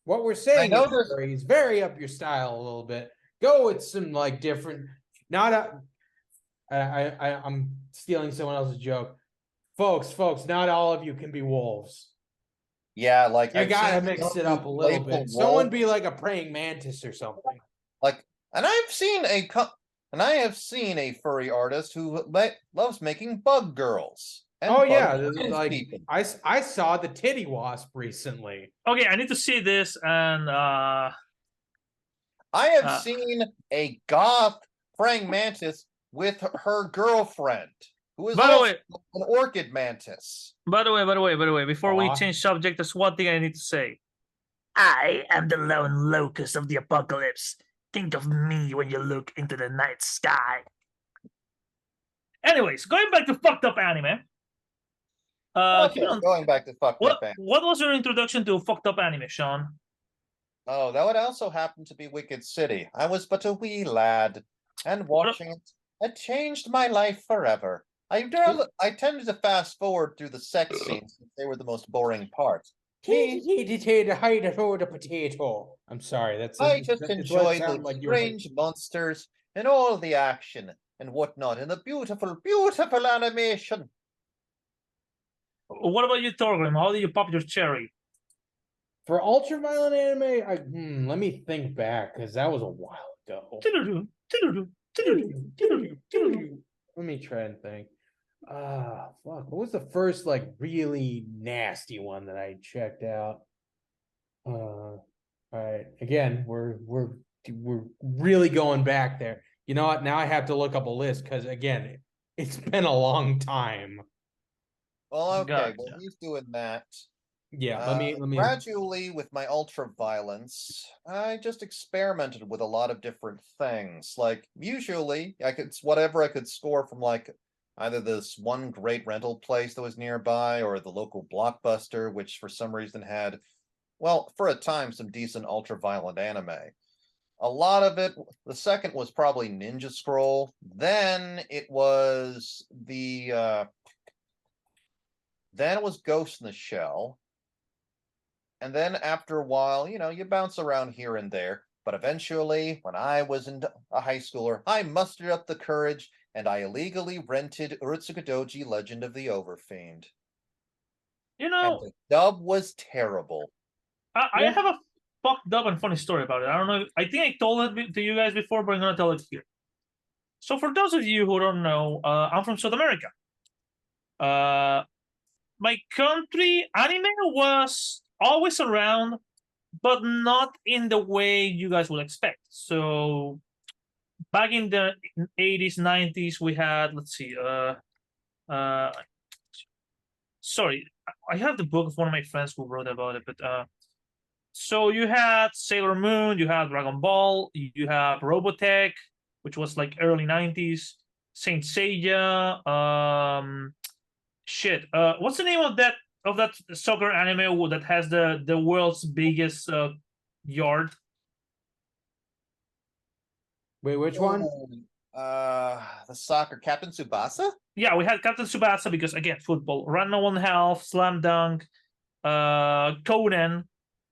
Speaker 2: What we're
Speaker 3: I
Speaker 2: saying
Speaker 3: know
Speaker 2: is,
Speaker 3: there's
Speaker 2: Furries, vary up your style a little bit. Go with some like different. Not a. I'm stealing someone else's joke, folks. Not all of you can be wolves.
Speaker 3: yeah, like
Speaker 2: You
Speaker 3: I've
Speaker 2: gotta
Speaker 3: seen
Speaker 2: mix
Speaker 3: some
Speaker 2: it
Speaker 3: of you
Speaker 2: up a little
Speaker 3: playful
Speaker 2: bit. Someone
Speaker 3: wolves,
Speaker 2: be like a praying mantis or something.
Speaker 3: like, and I've seen and I have seen a furry artist who loves making bug girls
Speaker 2: Oh
Speaker 3: and bug
Speaker 2: yeah, like
Speaker 3: people.
Speaker 2: I saw the titty wasp recently.
Speaker 1: Okay, I need to see this, and
Speaker 3: I have
Speaker 1: uh,
Speaker 3: seen a goth praying mantis with her girlfriend, who is
Speaker 1: by the
Speaker 3: also
Speaker 1: way,
Speaker 3: an orchid mantis.
Speaker 1: before we
Speaker 2: Aw.
Speaker 1: change subject, there's one thing I need to say. I am the lone locust of the apocalypse. Think of me when you look into the night sky. Anyways, going back to fucked up anime.
Speaker 3: Okay,
Speaker 1: Keeping on,
Speaker 3: going back to fucked up anime.
Speaker 1: what was your introduction to fucked up anime, Sean?
Speaker 3: Oh, that would also happen to be Wicked City. I was but a wee lad, and watching it, it changed my life forever. I tended to fast forward through the sex scenes since they were the most boring part. Me,
Speaker 2: The potato. I'm sorry.
Speaker 3: I just
Speaker 2: It's what it
Speaker 3: enjoy the
Speaker 2: sounded like you were.
Speaker 3: strange monsters and all the action and whatnot, and the beautiful, beautiful animation.
Speaker 1: What about you, Torgrim? How did you pop your cherry?
Speaker 2: For ultraviolet anime, let me think back because that was a while ago. Let me try and think. Fuck. What was the first like really nasty one that I checked out? All right. Again, we're really going back there. You know what? Now I have to look up a list because again, it's been a long time.
Speaker 3: Well, okay,
Speaker 1: Gotcha.
Speaker 3: well, he's doing that.
Speaker 2: Yeah, let me
Speaker 3: Gradually, with my ultra violence, I just experimented with a lot of different things. Like, usually, whatever I could score from, like, either this one great rental place that was nearby or the local Blockbuster, which for some reason had, well, for a time, some decent ultra violent anime. A lot of it, the second was probably Ninja Scroll. Then it was Ghost in the Shell. And then after a while, you bounce around here and there. But eventually, when I was a high schooler, I mustered up the courage and I illegally rented Urotsukidoji Legend of the Overfiend.
Speaker 1: You
Speaker 3: And
Speaker 1: know,
Speaker 3: the dub was terrible.
Speaker 1: I have a fucked up and funny story about it. I don't know. I think I told it to you guys before, but I'm gonna tell it here. So for those of you who don't know, I'm from South America. My country anime was always around, but not in the way you guys would expect. So back in the 80s, 90s, we had, let's see, uh, sorry, I have the book of one of my friends who wrote about it, but so you had Sailor Moon, you had Dragon Ball, you have Robotech, which was like early 90s, Saint Seiya, shit. What's the name of that soccer anime that has the world's biggest yard?
Speaker 2: Wait, which one?
Speaker 3: The soccer Captain Tsubasa?
Speaker 1: Yeah, we had Captain Tsubasa because again, football. Run One Half, Slam Dunk, Conan,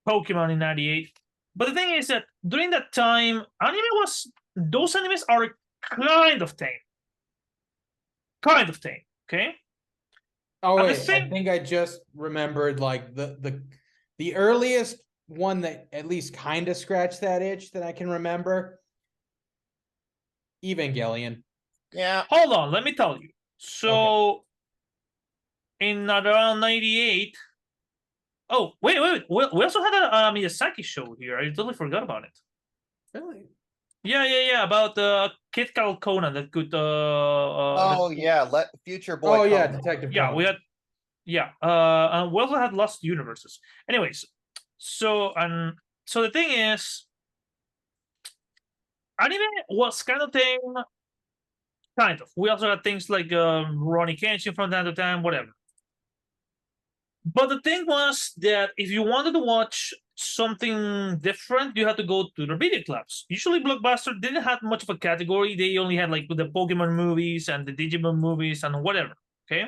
Speaker 1: Pokemon in '98. But the thing is that during that time, those animes are kind of tame. Kind of tame, okay?
Speaker 2: Oh
Speaker 1: At the
Speaker 2: wait,
Speaker 1: same
Speaker 2: I think I just remembered like the earliest one that at least kind of scratched that itch that I can remember. Evangelion.
Speaker 3: Yeah.
Speaker 1: Hold on, let me tell you. So
Speaker 2: Okay.
Speaker 1: in around '98. Oh, wait. We also had a Miyazaki show here. I totally forgot about it.
Speaker 2: Really?
Speaker 1: Yeah. About kid called Conan that could.
Speaker 3: Oh, yeah. Let Future Boy.
Speaker 2: Oh yeah,
Speaker 3: Conan.
Speaker 2: Detective
Speaker 1: Yeah, we
Speaker 2: Conan.
Speaker 1: had. Yeah. And we also had Lost Universes. Anyways, so the thing is, anime was kind of thing. Kind of. We also had things like Ronnie Kenshin from time to time, whatever. But the thing was that if you wanted to watch something different, you had to go to the video clubs. Usually, Blockbuster didn't have much of a category. They only had like the Pokemon movies and the Digimon movies and whatever. Okay.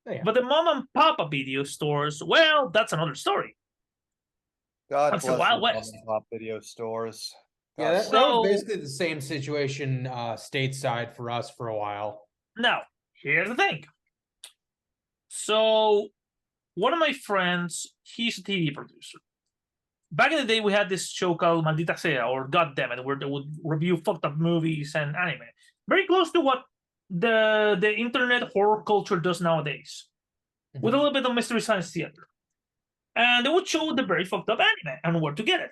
Speaker 2: Yeah.
Speaker 1: But the mom and pop video stores, well, that's another story.
Speaker 3: God
Speaker 1: That's the
Speaker 3: bless
Speaker 1: Wild
Speaker 3: you, mom
Speaker 1: West.
Speaker 3: and pop video stores.
Speaker 2: Yeah,
Speaker 3: God,
Speaker 2: that was
Speaker 1: So-
Speaker 2: basically the same situation stateside for us for a while.
Speaker 1: Now, here's the thing. So, one of my friends, he's a TV producer. Back in the day, we had this show called Maldita Sea, or God Damn It, where they would review fucked up movies and anime. Very close to what the internet horror culture does nowadays, with a little bit of mystery science theater. And they would show the very fucked up anime and where to get it.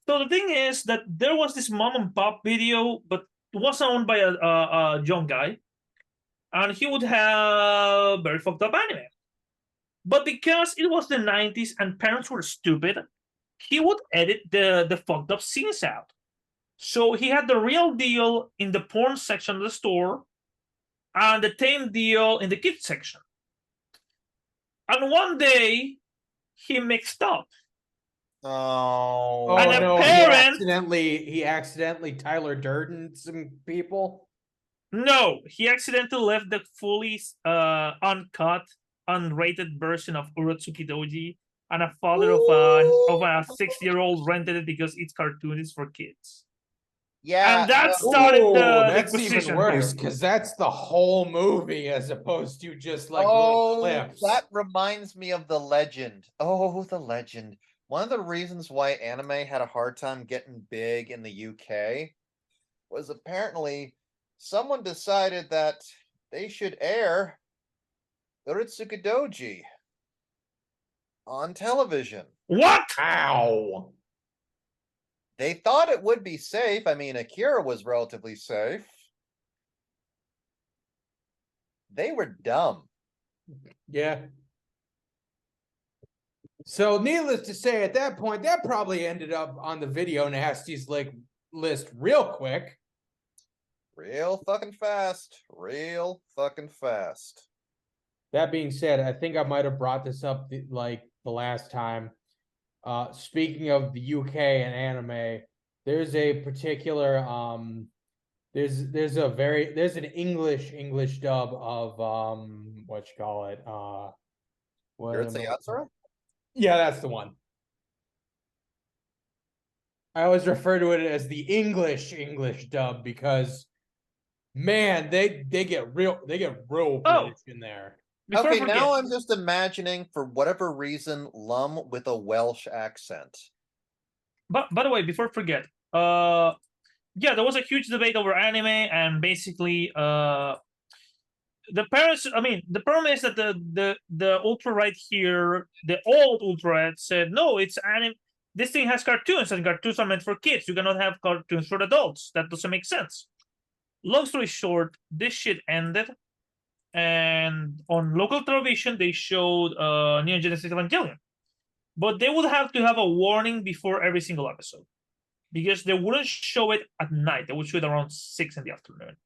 Speaker 1: So the thing is that there was this mom and pop video, but it wasn't owned by a young guy, and he would have very fucked up anime. But because it was the 90s and parents were stupid, he would edit the fucked up scenes out. So he had the real deal in the porn section of the store and the tame deal in the kids section. And one day he mixed up.
Speaker 3: Oh,
Speaker 1: And a
Speaker 2: no,
Speaker 1: parent-
Speaker 2: he accidentally Tyler Durden some people.
Speaker 1: No, he accidentally left the fully uncut, unrated version of Urotsukidoji, and a father of a 6-year-old rented it because its cartoon is for kids.
Speaker 3: yeah.
Speaker 1: And that
Speaker 3: no,
Speaker 1: started the
Speaker 2: That's even
Speaker 1: Inquisition
Speaker 2: worse
Speaker 1: here.
Speaker 2: because that's the whole movie as opposed to just like
Speaker 3: oh,
Speaker 2: little clips.
Speaker 3: that reminds me of the legend. Oh, the legend. One of the reasons why anime had a hard time getting big in the UK was apparently someone decided that they should air Urotsukidoji on television.
Speaker 1: What?
Speaker 2: Ow.
Speaker 3: They thought it would be safe. I mean, Akira was relatively safe. They were dumb.
Speaker 2: Yeah. So needless to say, at that point, that probably ended up on the video nasties list real quick.
Speaker 3: Real fucking fast. Real fucking fast.
Speaker 2: That being said, I think I might have brought this up the last time. Speaking of the UK and anime, there's a particular there's an English dub of what you call it
Speaker 3: Urotsukidoji?
Speaker 2: Yeah, that's the one. I always refer to it as the English dub because man, they get real British in there.
Speaker 1: Before I
Speaker 3: Okay,
Speaker 1: forget,
Speaker 3: now I'm just imagining, for whatever reason, Lum with a Welsh accent.
Speaker 1: but by the way, before I forget, yeah, there was a huge debate over anime, and basically, the parents. I mean, the problem is that the ultra right here, the old ultra right said no, it's anime. This thing has cartoons, and cartoons are meant for kids. You cannot have cartoons for adults. That doesn't make sense. Long story short, this shit ended, and on local television they showed Neon Genesis Evangelion, but they would have to have a warning before every single episode because they wouldn't show it at night. They would show it around 6 in the afternoon.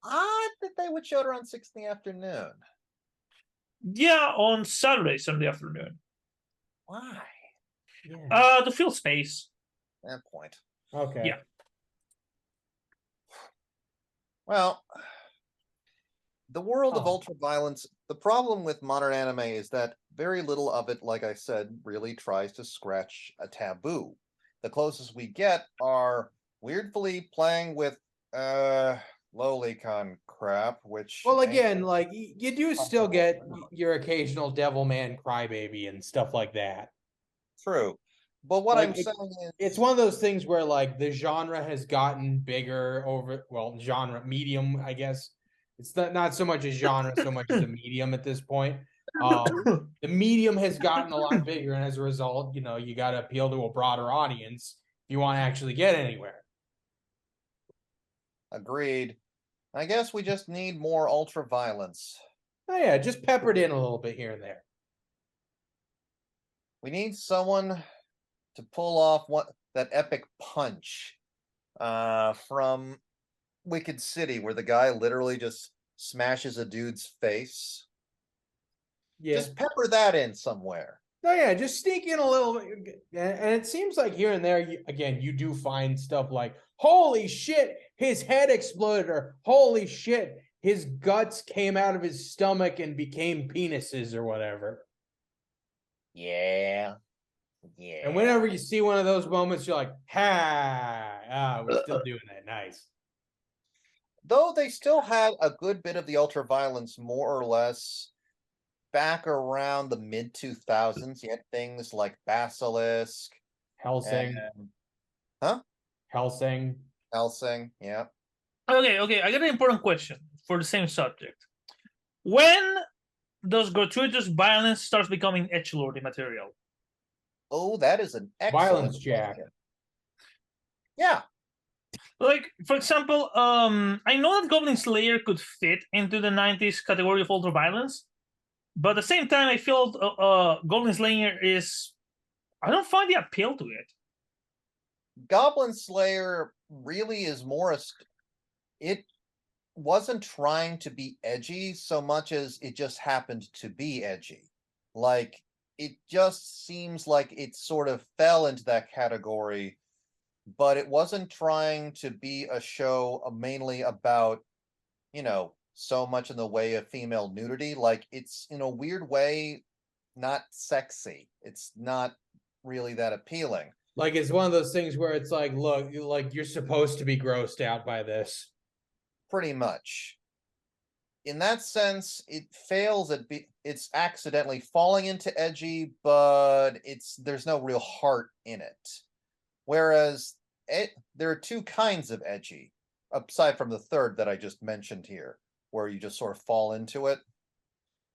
Speaker 3: I think they would show it around 6 in the afternoon.
Speaker 1: Yeah, on Saturdays in the afternoon.
Speaker 3: Why?
Speaker 2: Yeah.
Speaker 1: To fill space.
Speaker 3: That point.
Speaker 2: Okay.
Speaker 1: Yeah.
Speaker 3: Well, the world of
Speaker 2: Oh.
Speaker 3: ultraviolence, the problem with modern anime is that very little of it, like I said, really tries to scratch a taboo. The closest we get are weirdly playing with lolicon crap, which
Speaker 2: Well,
Speaker 3: ain't-
Speaker 2: again, like you do still get your occasional Devilman Crybaby and stuff like that.
Speaker 3: true. But what
Speaker 2: Like,
Speaker 3: I'm saying is
Speaker 2: It's one of those things where like the genre has gotten bigger medium, I guess. It's not so much a genre, so much as a medium at this point. The medium has gotten a lot bigger, and as a result, you got to appeal to a broader audience if you want to actually get anywhere.
Speaker 3: agreed. I guess we just need more ultra violence.
Speaker 2: Oh yeah, just peppered in a little bit here and there.
Speaker 3: We need someone to pull off that epic punch. from Wicked City, where the guy literally just smashes a dude's face.
Speaker 2: Yeah.
Speaker 3: Just pepper that in somewhere.
Speaker 2: No, yeah, just sneak in a little bit. And it seems like here and there, again, you do find stuff like, holy shit, his head exploded, or holy shit, his guts came out of his stomach and became penises or whatever.
Speaker 3: Yeah.
Speaker 2: And whenever you see one of those moments, you're like, we're still doing that. Nice.
Speaker 3: Though they still had a good bit of the ultra violence, more or less, back around the mid 2000s. You had things like Basilisk,
Speaker 2: Helsing.
Speaker 3: Huh?
Speaker 2: Helsing.
Speaker 3: Helsing, yeah.
Speaker 1: Okay, I got an important question for the same subject. When does gratuitous violence starts becoming edgelordy material?
Speaker 3: Oh, that is an excellent
Speaker 2: Violence jack.
Speaker 3: question. Yeah.
Speaker 1: Like, for example, I know that Goblin Slayer could fit into the 90s category of ultra violence, but at the same time, I feel Goblin Slayer is. I don't find the appeal to it.
Speaker 3: Goblin Slayer really is more it wasn't trying to be edgy so much as it just happened to be edgy. Like, it just seems like it sort of fell into that category, but it wasn't trying to be a show mainly about, so much in the way of female nudity. Like, it's in a weird way not sexy. It's not really that appealing.
Speaker 2: Like, it's one of those things where it's like, look, like, you're supposed to be grossed out by this.
Speaker 3: Pretty much. In that sense, it fails at it's accidentally falling into edgy, but there's no real heart in it. Whereas there are two kinds of edgy, aside from the third that I just mentioned here, where you just sort of fall into it.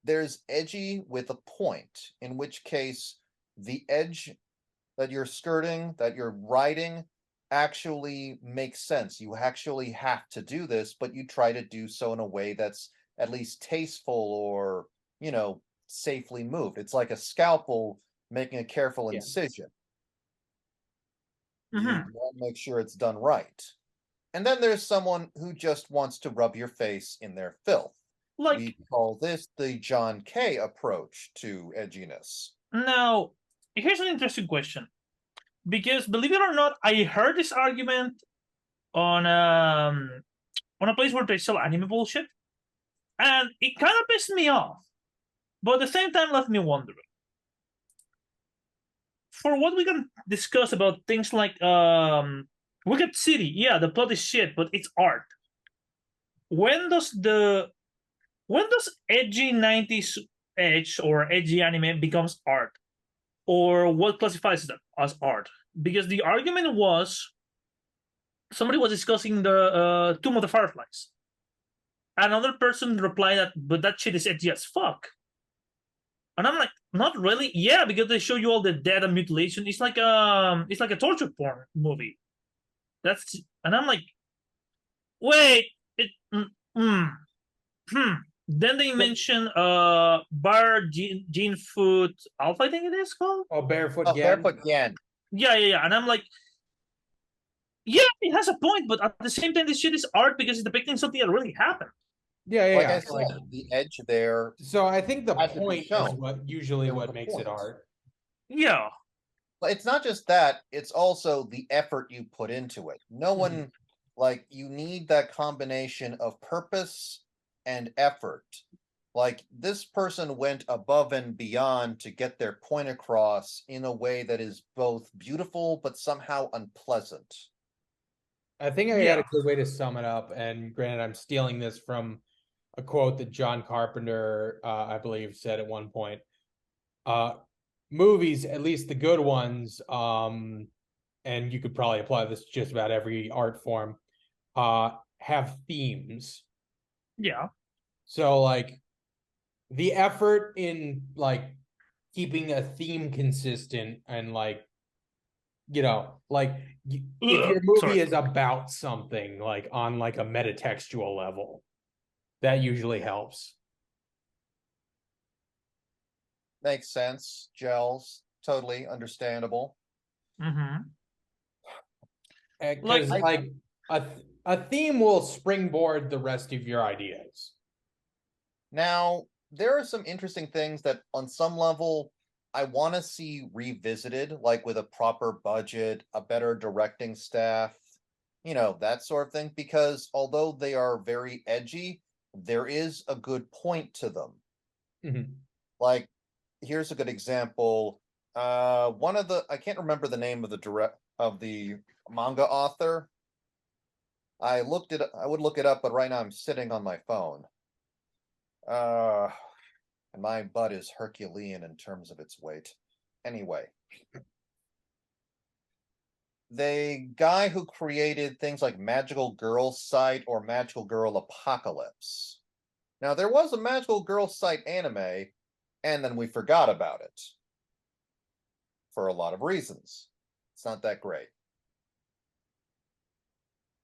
Speaker 3: There's edgy with a point, in which case the edge that you're skirting, that you're riding, actually makes sense. You actually have to do this, but you try to do so in a way that's at least tasteful or, safely moved. It's like a scalpel making a careful incision. You want to make sure it's done right. And then there's someone who just wants to rub your face in their filth.
Speaker 1: Like,
Speaker 3: we call this the John K approach to edginess.
Speaker 1: Now, here's an interesting question. Because believe it or not, I heard this argument on a place where they sell anime bullshit, and it kind of pissed me off, but at the same time left me wondering. For what we can discuss about things like Wicked City, yeah, the plot is shit, but it's art. When does edgy 90s edge or edgy anime becomes art? Or what classifies that as art? Because the argument was somebody was discussing the Tomb of the Fireflies. Another person replied that, but that shit is edgy as fuck. And I'm like, not really. Yeah, because they show you all the death and mutilation. It's like a torture porn movie. And I'm like, wait, Then they mention Bar Gene Food Alpha, I think it is called.
Speaker 2: Oh, Barefoot Gen.
Speaker 3: Barefoot Gen.
Speaker 1: Yeah. And I'm like, yeah, it has a point, but at the same time, this shit is art because it's depicting something that really happened.
Speaker 2: Yeah.
Speaker 3: Like I said, the edge there.
Speaker 2: So I think the
Speaker 3: has to be
Speaker 2: point is
Speaker 3: shown.
Speaker 2: what makes it art.
Speaker 1: Yeah.
Speaker 3: But it's not just that, it's also the effort you put into it. No one, like, you need that combination of purpose and effort. Like, this person went above and beyond to get their point across in a way that is both beautiful but somehow unpleasant.
Speaker 2: I think I got a good way to sum it up. And granted, I'm stealing this from a quote that John Carpenter, I believe, said at one point. Movies, at least the good ones, and you could probably apply this to just about every art form, have themes.
Speaker 1: Yeah.
Speaker 2: So, like, the effort in, like, keeping a theme consistent and, like, if your movie is about something, like, on, like, a metatextual level, that usually helps.
Speaker 3: Makes sense. Gels. Totally understandable.
Speaker 2: Because like a theme will springboard the rest of your ideas.
Speaker 3: Now, there are some interesting things that on some level I want to see revisited, like with a proper budget, a better directing staff, that sort of thing, because although they are very edgy, there is a good point to them. Like, here's a good example. I can't remember the name of the manga author. I would look it up, but right now I'm sitting on my phone. And my butt is Herculean in terms of its weight. Anyway, the guy who created things like Magical Girl Sight or Magical Girl Apocalypse. Now, there was a Magical Girl Sight anime, and then we forgot about it. For a lot of reasons. It's not that great.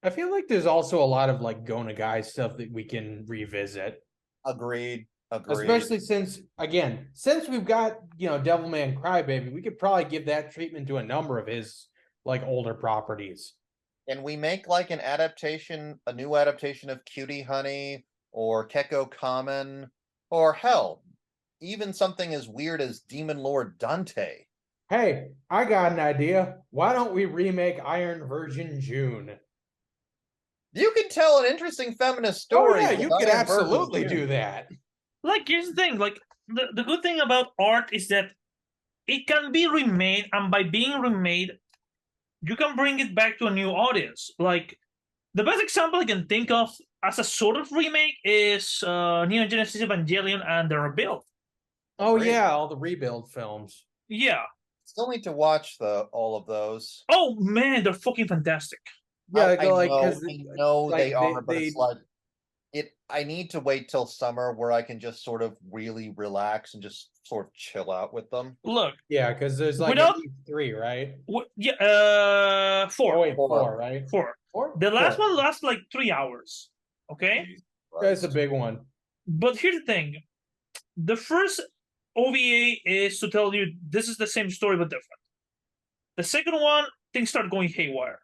Speaker 2: I feel like there's also a lot of like Go Nagai stuff that we can revisit.
Speaker 3: Agreed.
Speaker 2: Especially since we've got, Devilman Crybaby, we could probably give that treatment to a number of his like older properties.
Speaker 3: And we make like a new adaptation of Cutie Honey or Kekko Kamen, or hell, even something as weird as Demon Lord Dante.
Speaker 2: Hey, I got an idea. Why don't we remake Iron Virgin June?
Speaker 3: You can tell an interesting feminist story.
Speaker 2: Oh yeah, you could absolutely do that.
Speaker 1: Like, here's the thing. Like, the good thing about art is that it can be remade, and by being remade, you can bring it back to a new audience. Like, the best example I can think of as a sort of remake is Neon Genesis Evangelion and the Rebuild.
Speaker 2: Oh yeah, all the Rebuild films.
Speaker 1: Yeah.
Speaker 3: Still need to watch all of those.
Speaker 1: Oh man, they're fucking fantastic.
Speaker 2: Yeah,
Speaker 3: I know
Speaker 2: like,
Speaker 3: they are, but it's like I need to wait till summer where I can just sort of really relax and just sort of chill out with them.
Speaker 1: Look,
Speaker 2: yeah, because there's like
Speaker 1: without,
Speaker 2: at least 3, right?
Speaker 1: Yeah, 4.
Speaker 2: Oh, wait, 4, right?
Speaker 1: 4. The last one lasts like 3 hours. Okay,
Speaker 2: that's a big one.
Speaker 1: But here's the thing: the first OVA is to tell you this is the same story but different. The second one, things start going haywire.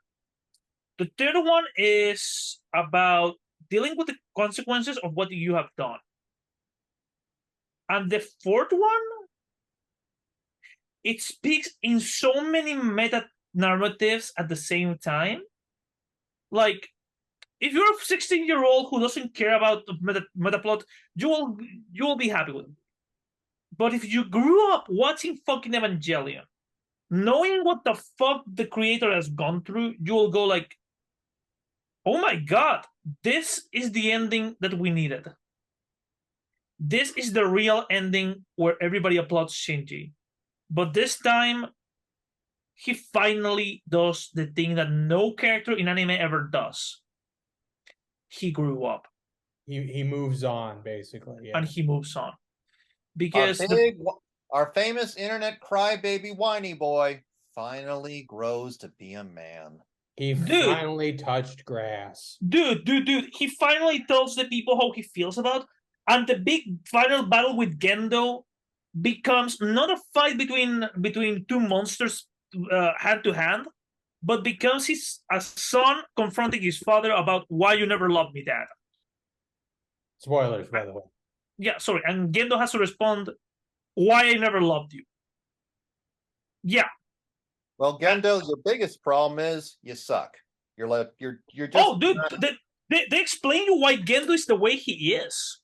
Speaker 1: The third one is about dealing with the consequences of what you have done. And the fourth one, it speaks in so many meta narratives at the same time. Like, if you're a 16-year-old who doesn't care about the meta plot, you will be happy with it. But if you grew up watching fucking Evangelion, knowing what the fuck the creator has gone through, you will go like, oh my god, this is the ending that we needed. This is the real ending where everybody applauds Shinji. But this time, he finally does the thing that no character in anime ever does. He grew up.
Speaker 2: He moves on, basically. Yeah.
Speaker 1: And he moves on. Because
Speaker 3: our famous internet crybaby whiny boy finally grows to be a man.
Speaker 2: He finally touched grass.
Speaker 1: Dude. He finally tells the people how he feels about. And the big final battle with Gendo becomes not a fight between two monsters hand to hand, but becomes a son confronting his father about why you never loved me, Dad.
Speaker 2: Spoilers, by the way.
Speaker 1: Yeah, sorry. And Gendo has to respond, why I never loved you. Yeah.
Speaker 3: Well, Gendo, your biggest problem is you suck. You're just.
Speaker 1: Oh, dude, they explain you why Gendo is the way he is.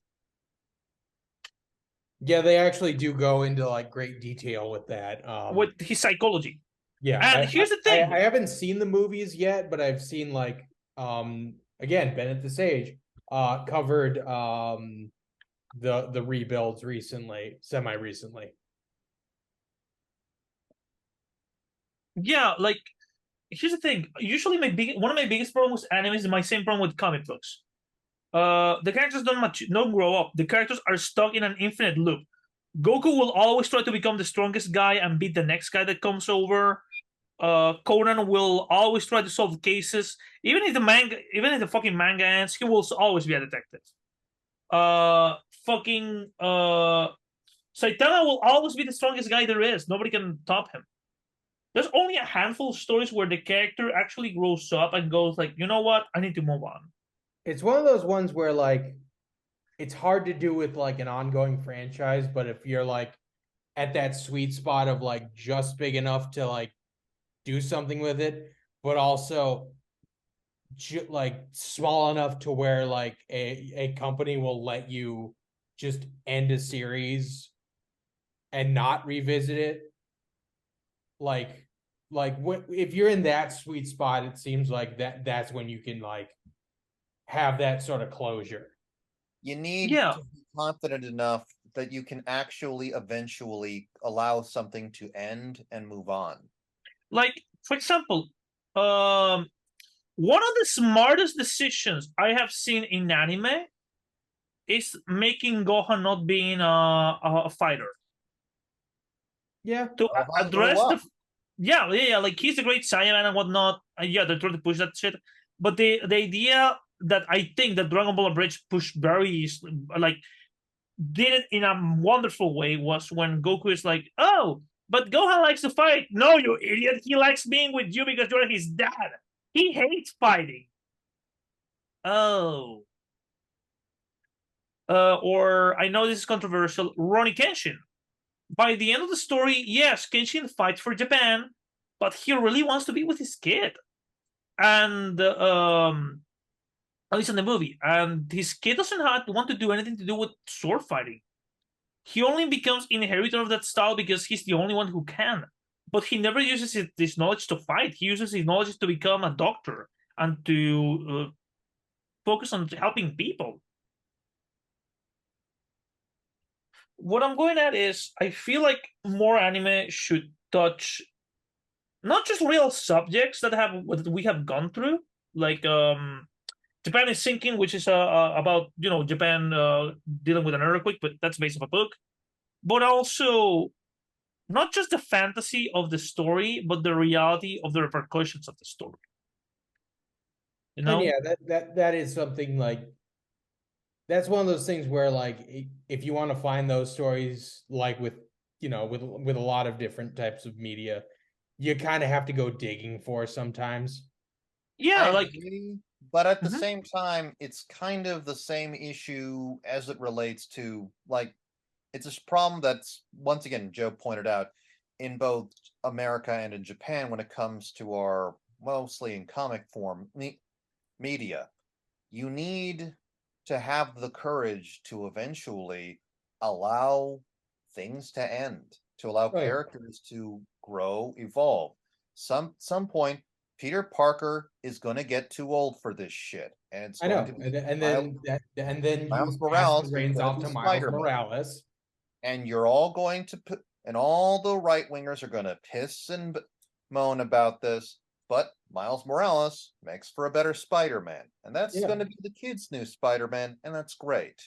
Speaker 2: Yeah, they actually do go into like great detail with that.
Speaker 1: With his psychology.
Speaker 2: Yeah.
Speaker 1: And here's the thing.
Speaker 2: I haven't seen the movies yet, but I've seen like again, Ben at the Sage covered the rebuilds recently, semi-recently.
Speaker 1: Yeah, like, here's the thing. Usually one of my biggest problems with anime is my same problem with comic books. The characters don't grow up. The characters are stuck in an infinite loop. Goku will always try to become the strongest guy and beat the next guy that comes over. Conan will always try to solve cases. Even if the fucking manga ends, he will always be a detective. Saitama will always be the strongest guy there is. Nobody can top him. There's only a handful of stories where the character actually grows up and goes like, you know what, I need to move on.
Speaker 2: It's one of those ones where like it's hard to do with like an ongoing franchise, but if you're like at that sweet spot of like just big enough to like do something with it, but also like small enough to where like a company will let you just end a series and not revisit it, like if you're in that sweet spot, it seems like that's when you can like have that sort of closure.
Speaker 3: You need
Speaker 1: Yeah,
Speaker 3: to be confident enough that you can actually eventually allow something to end and move on.
Speaker 1: like for example, one of the smartest decisions I have seen in anime is making Gohan not being a fighter
Speaker 2: Yeah.
Speaker 1: to
Speaker 3: Gohan grew
Speaker 1: address the
Speaker 3: up.
Speaker 1: yeah, like he's a great Saiyaman and whatnot. Yeah, they're trying to push that shit, but the idea that I think that Dragon Ball Bridge pushed very like did it in a wonderful way was when Goku is like, oh, but Gohan likes to fight. No, you idiot. He likes being with you because you're his dad. He hates fighting. Oh. Or I know this is controversial, Ronnie Kenshin. By the end of the story, yes, Kenshin fights for Japan, but he really wants to be with his kid. And at least in the movie, and his kid doesn't want to do anything to do with sword fighting. He only becomes inheritor of that style because he's the only one who can. But he never uses this knowledge to fight. He uses his knowledge to become a doctor and to focus on helping people. What I'm going at is, I feel like more anime should touch not just real subjects that we have gone through, like Japan is sinking, which is about Japan dealing with an earthquake, but that's based off a book. But also not just the fantasy of the story, but the reality of the repercussions of the story. You
Speaker 2: And
Speaker 1: know?
Speaker 2: yeah, that is something like that's one of those things where like if you want to find those stories like with with a lot of different types of media, you kind of have to go digging for sometimes.
Speaker 1: Yeah,
Speaker 3: I
Speaker 1: like
Speaker 3: agree, but at the
Speaker 1: mhm.
Speaker 3: same time, it's kind of the same issue as it relates to like it's a problem that's once again Joe pointed out in both America and in Japan when it comes to our mostly in comic form media. You need to have the courage to eventually allow things to end, to allow
Speaker 2: Oh yeah,
Speaker 3: characters to grow, evolve. Some point, Peter Parker is going to get too old for this shit, and it's
Speaker 2: I
Speaker 3: going
Speaker 2: know.
Speaker 3: to
Speaker 2: And
Speaker 3: be
Speaker 2: then
Speaker 3: Miles
Speaker 2: you pass the
Speaker 3: Morales is
Speaker 2: reins
Speaker 3: going to
Speaker 2: off
Speaker 3: be
Speaker 2: to Miles
Speaker 3: Spider-Man,
Speaker 2: Morales.
Speaker 3: and you're all going to put, and all the right wingers are going to piss and moan about this, but Miles Morales makes for a better Spider-Man, and that's
Speaker 2: Yeah.
Speaker 3: going to be the kids' new Spider-Man, and that's great.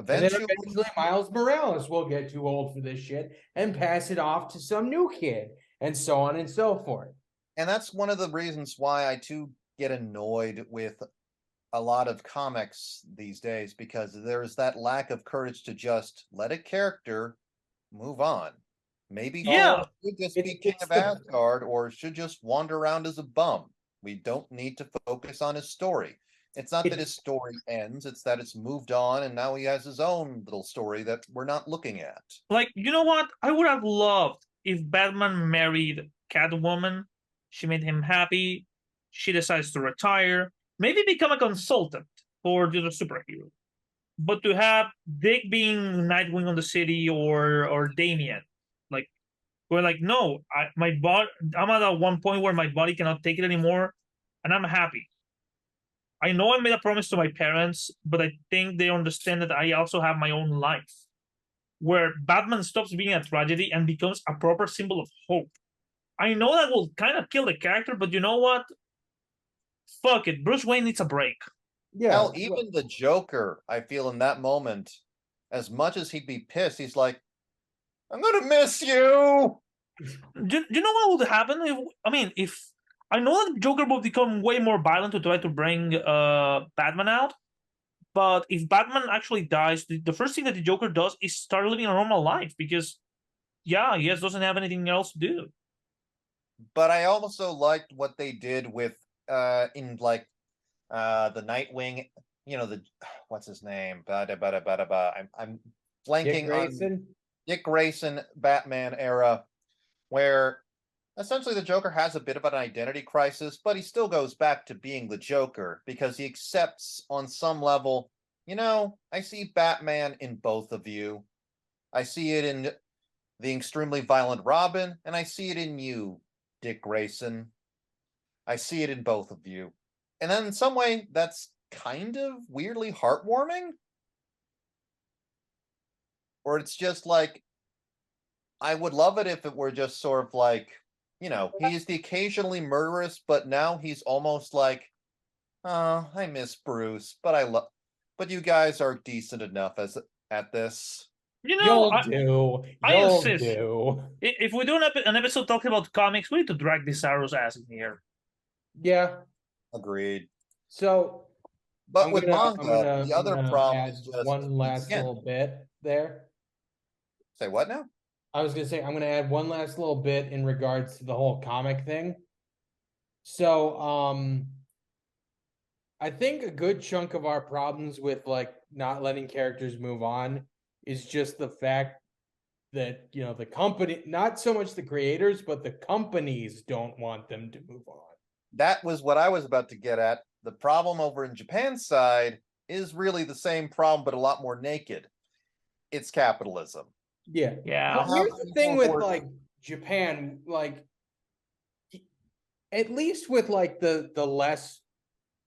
Speaker 2: And then
Speaker 3: Eventually,
Speaker 2: eventually Miles Morales will get too old for this shit and pass it off to some new kid, and so on and so forth.
Speaker 3: and that's one of the reasons why I too get annoyed with a lot of comics these days because there's that lack of courage to just let a character move on. Maybe
Speaker 1: Yeah,
Speaker 3: Thor should just
Speaker 2: It's
Speaker 3: be King
Speaker 2: it's
Speaker 3: of
Speaker 2: the
Speaker 3: Asgard or should just wander around as a bum. We don't need to focus on his story. It's not that
Speaker 2: it's
Speaker 3: his story ends, it's that it's moved on and now he has his own little story that we're not looking at.
Speaker 1: like you know what? I would have loved if Batman married Catwoman. She made him happy. She decides to retire, maybe become a consultant for the superhero. But to have Dick being Nightwing on the city or Damian, like we're like, no, my body, I'm at a one point where my body cannot take it anymore, and I'm happy. I know I made a promise to my parents, but I think they understand that I also have my own life, where Batman stops being a tragedy and becomes a proper symbol of hope. I know that will kind of kill the character, but you know what? Fuck it. Bruce Wayne needs a break.
Speaker 2: yeah.
Speaker 3: Hell, even the Joker, I feel in that moment, as much as he'd be pissed, he's like, I'm gonna miss you.
Speaker 1: Do you know what would happen? If I know that Joker will become way more violent to try to bring Batman out, but if Batman actually dies, the first thing that the Joker does is start living a normal life because, yeah, he just doesn't have anything else to do.
Speaker 3: but I also liked what they did with in like the Nightwing, the what's his name? I'm
Speaker 2: Dick
Speaker 3: blanking on
Speaker 2: Grayson.
Speaker 3: Dick Grayson Batman era, where essentially the Joker has a bit of an identity crisis, but he still goes back to being the Joker because he accepts on some level, I see Batman in both of you. I see it in the extremely violent Robin, and I see it in you, Dick Grayson. I see it in both of you. And then in some way, that's kind of weirdly heartwarming. Or it's just like, I would love it if it were just sort of like, he's the occasionally murderous, but now he's almost like, oh, I miss Bruce, but you guys are decent enough at this.
Speaker 2: You'll do.
Speaker 1: I
Speaker 2: You'll
Speaker 1: insist.
Speaker 2: do.
Speaker 1: If we do an episode talking about comics, we need to drag this Arrow's ass in here.
Speaker 2: Yeah.
Speaker 3: Agreed.
Speaker 2: So,
Speaker 3: But
Speaker 2: I'm
Speaker 3: with
Speaker 2: gonna
Speaker 3: manga, the other problem
Speaker 2: add
Speaker 3: is just
Speaker 2: one last
Speaker 3: again,
Speaker 2: little bit there.
Speaker 3: say what now?
Speaker 2: I was gonna say I'm gonna add one last little bit in regards to the whole comic thing. So, I think a good chunk of our problems with like not letting characters move on is just the fact that the company, not so much the creators, but the companies don't want them to move on.
Speaker 3: That was what I was about to get at. The problem over in Japan's side is really the same problem, but a lot more naked. It's capitalism.
Speaker 2: Yeah.
Speaker 1: Yeah.
Speaker 2: Well, here's the thing with like Japan, like at least with like the less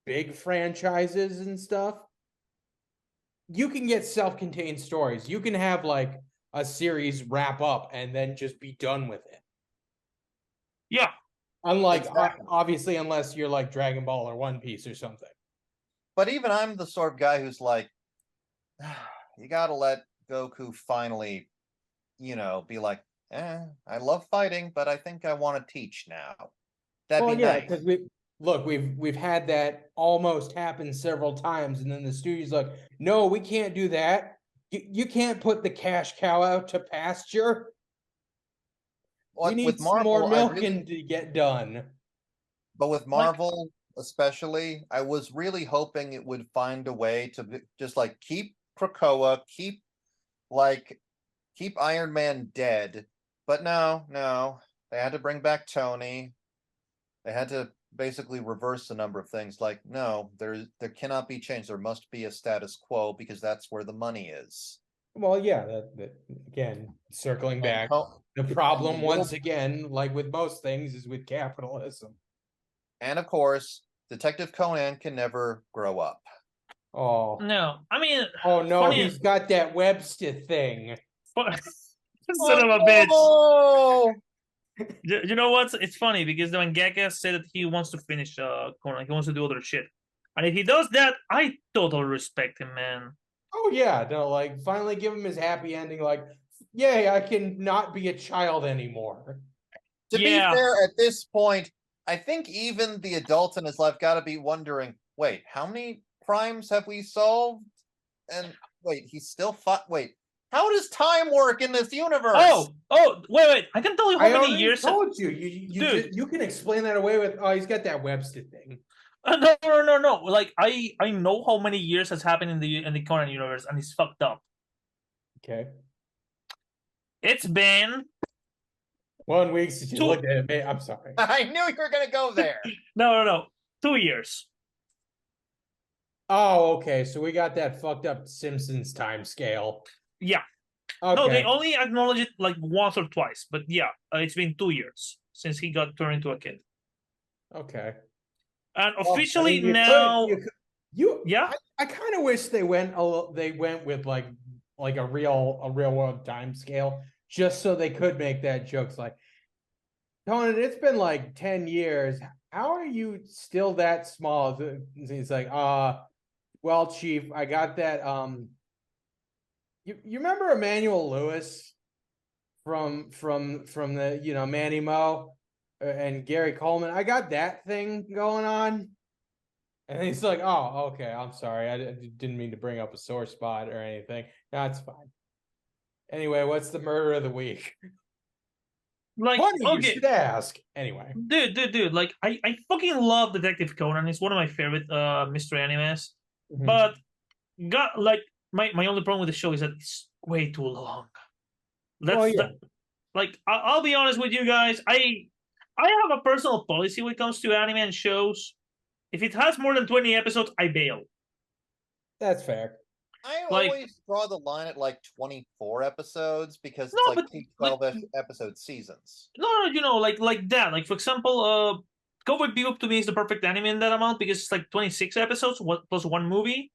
Speaker 2: big franchises and stuff, you can get self-contained stories. You can have like a series wrap up and then just be done with it.
Speaker 1: Yeah.
Speaker 2: Unlike
Speaker 3: Exactly.
Speaker 2: obviously, unless you're like Dragon Ball or One Piece or something.
Speaker 3: But even I'm the sort of guy who's like, you gotta let Goku finally, be like, I love fighting, but I think I want to teach now. That'd
Speaker 2: Well,
Speaker 3: be
Speaker 2: yeah,
Speaker 3: nice.
Speaker 2: because we've had that almost happen several times, and then the studio's like, no, we can't do that. You can't put the cash cow out to pasture. We need
Speaker 3: With
Speaker 2: some more
Speaker 3: Marvel,
Speaker 2: milk in to get done.
Speaker 3: but with
Speaker 1: Like,
Speaker 3: Marvel especially, I was really hoping it would find a way to just like keep Krakoa, keep Iron Man dead. But no, they had to bring back Tony. They had to basically reverse a number of things. Like, no, there cannot be change. There must be a status quo because that's where the money is.
Speaker 2: Well, yeah, that again, circling
Speaker 3: And
Speaker 2: back, the
Speaker 3: and
Speaker 2: problem once again, like with most things, is with capitalism.
Speaker 3: And of course, Detective Conan can never grow up.
Speaker 2: Oh
Speaker 1: no. I mean,
Speaker 2: oh no,
Speaker 1: funny,
Speaker 2: he's got that Webster thing.
Speaker 1: son of a bitch.
Speaker 3: Oh!
Speaker 1: You know what? It's funny because the mangaka said that he wants to finish Conan. He wants to do other shit. And if he does that, I totally respect him, man.
Speaker 2: Oh yeah, no, like finally give him his happy ending. Like, yay, I can not be a child anymore.
Speaker 3: To be
Speaker 1: Yeah.
Speaker 3: fair, at this point, I think even the adults in his life got to be wondering, wait, how many crimes have we solved? And wait, he's still wait, how does time work in this universe?
Speaker 1: Wait. I can tell you how
Speaker 2: I
Speaker 1: many
Speaker 2: already
Speaker 1: years.
Speaker 2: told you. You can explain that away with he's got that Webster thing.
Speaker 1: No. Like I know how many years has happened in the Conan universe, and it's fucked up.
Speaker 2: Okay.
Speaker 1: It's been
Speaker 2: 1 week since you looked at it. I'm sorry.
Speaker 3: I knew you were gonna go there.
Speaker 1: No. 2 years.
Speaker 2: Oh, okay. So we got that fucked up Simpsons time scale.
Speaker 1: Yeah.
Speaker 2: Okay.
Speaker 1: No, they only acknowledge it like once or twice, but yeah, it's been 2 years since he got turned into a kid.
Speaker 2: Okay.
Speaker 1: And officially
Speaker 2: I mean,
Speaker 1: now,
Speaker 2: yeah. I kind of wish they went with like a real world time scale, just so they could make that jokes like, Conan, it's been like 10 years. How are you still that small? He's like, well, Chief, I got that. You remember Emmanuel Lewis from the Manny Mo and Gary Coleman? I got that thing going on. And he's like, oh, okay, I'm sorry. I didn't mean to bring up a sore spot or anything. That's fine. Anyway, what's the murder of the week?
Speaker 1: Like,
Speaker 2: Funny you
Speaker 1: okay,
Speaker 2: should ask. Anyway,
Speaker 1: dude, like I fucking love Detective Conan. It's one of my favorite mystery animes.
Speaker 2: Mhm.
Speaker 1: But got like my only problem with the show is that it's way too long. That's like I'll be honest with you guys. I have a personal policy when it comes to anime and shows. If it has more than 20 episodes, I bail.
Speaker 2: that's fair.
Speaker 3: I
Speaker 1: Like,
Speaker 3: always draw the line at like 24 episodes because
Speaker 1: no,
Speaker 3: it's like
Speaker 1: but
Speaker 3: two
Speaker 1: like
Speaker 3: 12 episode seasons.
Speaker 1: no, you know, like that. Like for example, Cowboy Bebop to me is the perfect anime in that amount because it's like 26 episodes plus one movie.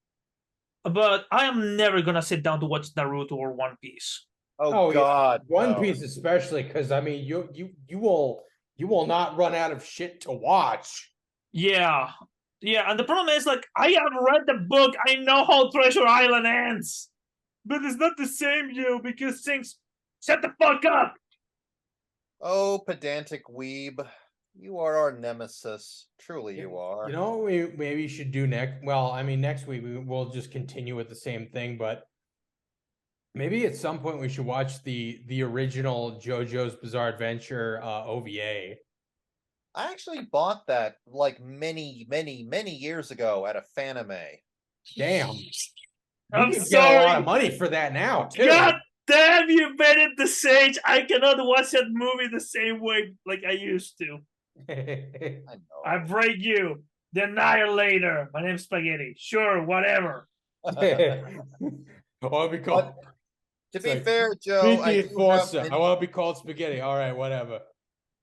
Speaker 1: But I am never gonna sit down to watch Naruto or One Piece.
Speaker 3: Oh, God,
Speaker 2: One
Speaker 3: no.
Speaker 2: Piece especially, because I mean, you will not run out of shit to watch.
Speaker 1: Yeah, yeah, and the problem is like I have read the book. I know how Treasure Island ends, but it's not the same, you because things. Shut the fuck up.
Speaker 3: Oh, pedantic weeb. You are our nemesis. Truly, you are.
Speaker 2: You know what we maybe should do next? Well, I mean, next week we'll just continue with the same thing, but maybe at some point we should watch the original JoJo's Bizarre Adventure OVA.
Speaker 3: I actually bought that like many, many, many years ago at a fanime.
Speaker 2: Damn.
Speaker 1: I'm
Speaker 2: You could get a lot
Speaker 1: sorry.
Speaker 2: of money for that now, too.
Speaker 1: God damn you, Bennett the Sage. I cannot watch that movie the same way like I used to.
Speaker 3: I know.
Speaker 1: I break you. The Annihilator. My name's Spaghetti. Sure, whatever.
Speaker 2: I want to be called.
Speaker 3: To
Speaker 2: It's
Speaker 3: be
Speaker 2: like,
Speaker 3: fair, Joe, I
Speaker 2: Vicky
Speaker 3: do have
Speaker 2: Enforcer.
Speaker 3: many-
Speaker 2: I want to be called Spaghetti. All right, whatever.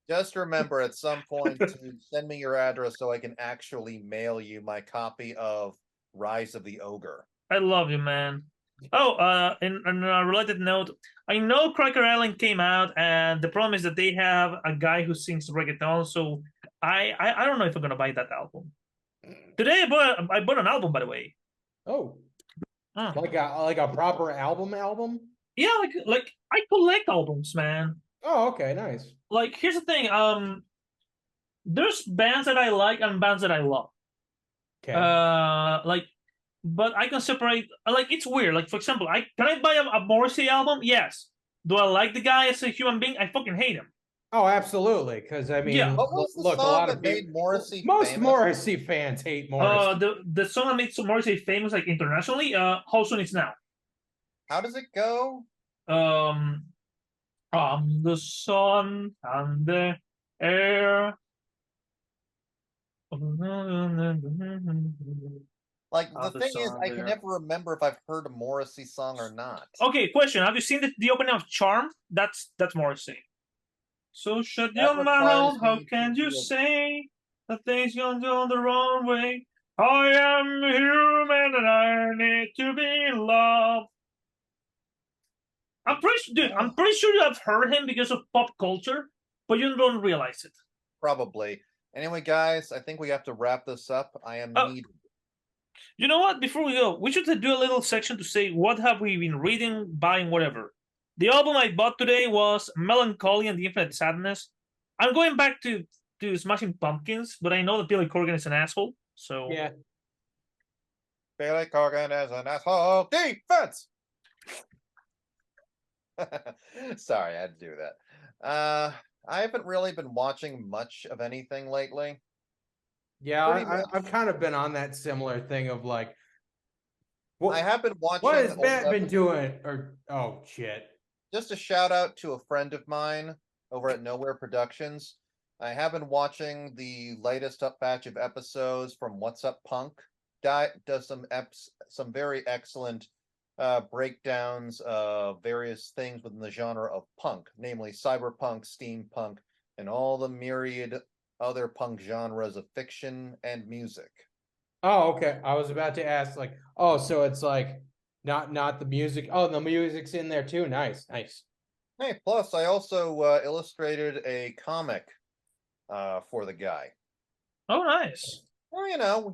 Speaker 3: just remember at some point to send me your address so I can actually mail you my copy of Rise of the Ogre.
Speaker 1: I love you, man. Oh, in a related note, I know Cracker Island came out, and the problem is that they have a guy who sings reggaeton. So I don't know if I'm gonna buy that album. Today I bought an album, by the way.
Speaker 2: Oh,
Speaker 1: Huh.
Speaker 2: like a proper album?
Speaker 1: Yeah, like I collect albums, man.
Speaker 2: Oh, okay, nice.
Speaker 1: Like here's the thing, there's bands that I like and bands that I love.
Speaker 2: Okay.
Speaker 1: Like, but I can separate. Like, it's weird. Like, for example, can I buy a Morrissey album? Yes. Do I like the guy as a human being? I fucking hate him.
Speaker 2: Oh, absolutely. Because I mean,
Speaker 1: Yeah.
Speaker 3: What was the
Speaker 2: look, a
Speaker 3: song
Speaker 2: lot
Speaker 3: that
Speaker 2: of
Speaker 3: made
Speaker 2: people,
Speaker 3: Morrissey
Speaker 2: most
Speaker 3: famous?
Speaker 2: Morrissey fans hate Morrissey.
Speaker 1: The song that made Morrissey famous, like internationally, How Soon It's Now.
Speaker 3: How does it go?
Speaker 1: I'm the sun and the air.
Speaker 3: Like,
Speaker 1: Oh,
Speaker 3: the
Speaker 1: the
Speaker 3: thing is,
Speaker 1: song
Speaker 3: I
Speaker 1: there.
Speaker 3: can never remember if I've heard a Morrissey song or not.
Speaker 1: Okay, question. Have you seen the opening of Charm? That's Morrissey. So shut
Speaker 3: That
Speaker 1: your mouth.
Speaker 3: requires
Speaker 1: How
Speaker 3: me
Speaker 1: can
Speaker 3: to
Speaker 1: you
Speaker 3: do a-
Speaker 1: say that things gone down the wrong way? I am human and I need to be loved. I'm pretty sure you have heard him because of pop culture, but you don't realize it.
Speaker 3: Probably. Anyway, guys, I think we have to wrap this up. I am
Speaker 1: Oh.
Speaker 3: needed.
Speaker 1: You know what? Before we go, we should do a little section to say what have we been reading, buying, whatever. The album I bought today was Melancholy and the Infinite Sadness. I'm going back to Smashing Pumpkins, but I know that Billy Corgan is an asshole, so
Speaker 2: Yeah.
Speaker 3: Billy Corgan is an asshole. Defense! Sorry, I had to do that. I haven't really been watching much of anything lately.
Speaker 2: Yeah,
Speaker 3: Pretty much.
Speaker 2: I've kind of been on that similar thing of like,
Speaker 3: I
Speaker 2: what
Speaker 3: have been watching.
Speaker 2: what has
Speaker 3: old
Speaker 2: Matt been
Speaker 3: episodes.
Speaker 2: doing? Or oh shit.
Speaker 3: Just a shout out to a friend of mine over at Nowhere Productions. I have been watching the latest batch of episodes from What's Up Punk. Does some very excellent breakdowns of various things within the genre of punk, namely cyberpunk, steampunk, and all the myriad other punk genres of fiction and music.
Speaker 2: Oh, okay. I was about to ask, like, oh, so it's like not the music. Oh, the music's in there too. Nice.
Speaker 3: Hey, plus I also illustrated a comic for the guy.
Speaker 1: oh nice.
Speaker 3: Well, you know,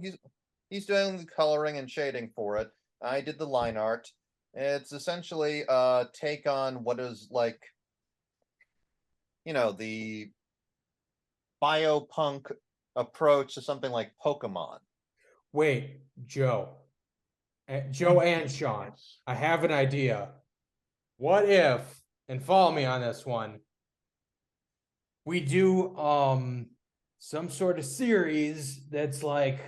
Speaker 3: he's doing the coloring and shading for it. I did the line art. It's essentially a take on what is like, you know, the biopunk approach to something like Pokemon.
Speaker 2: Wait, Joe. Joe and Sean, I have an idea. What if, and follow me on this one, we do some sort of series that's like,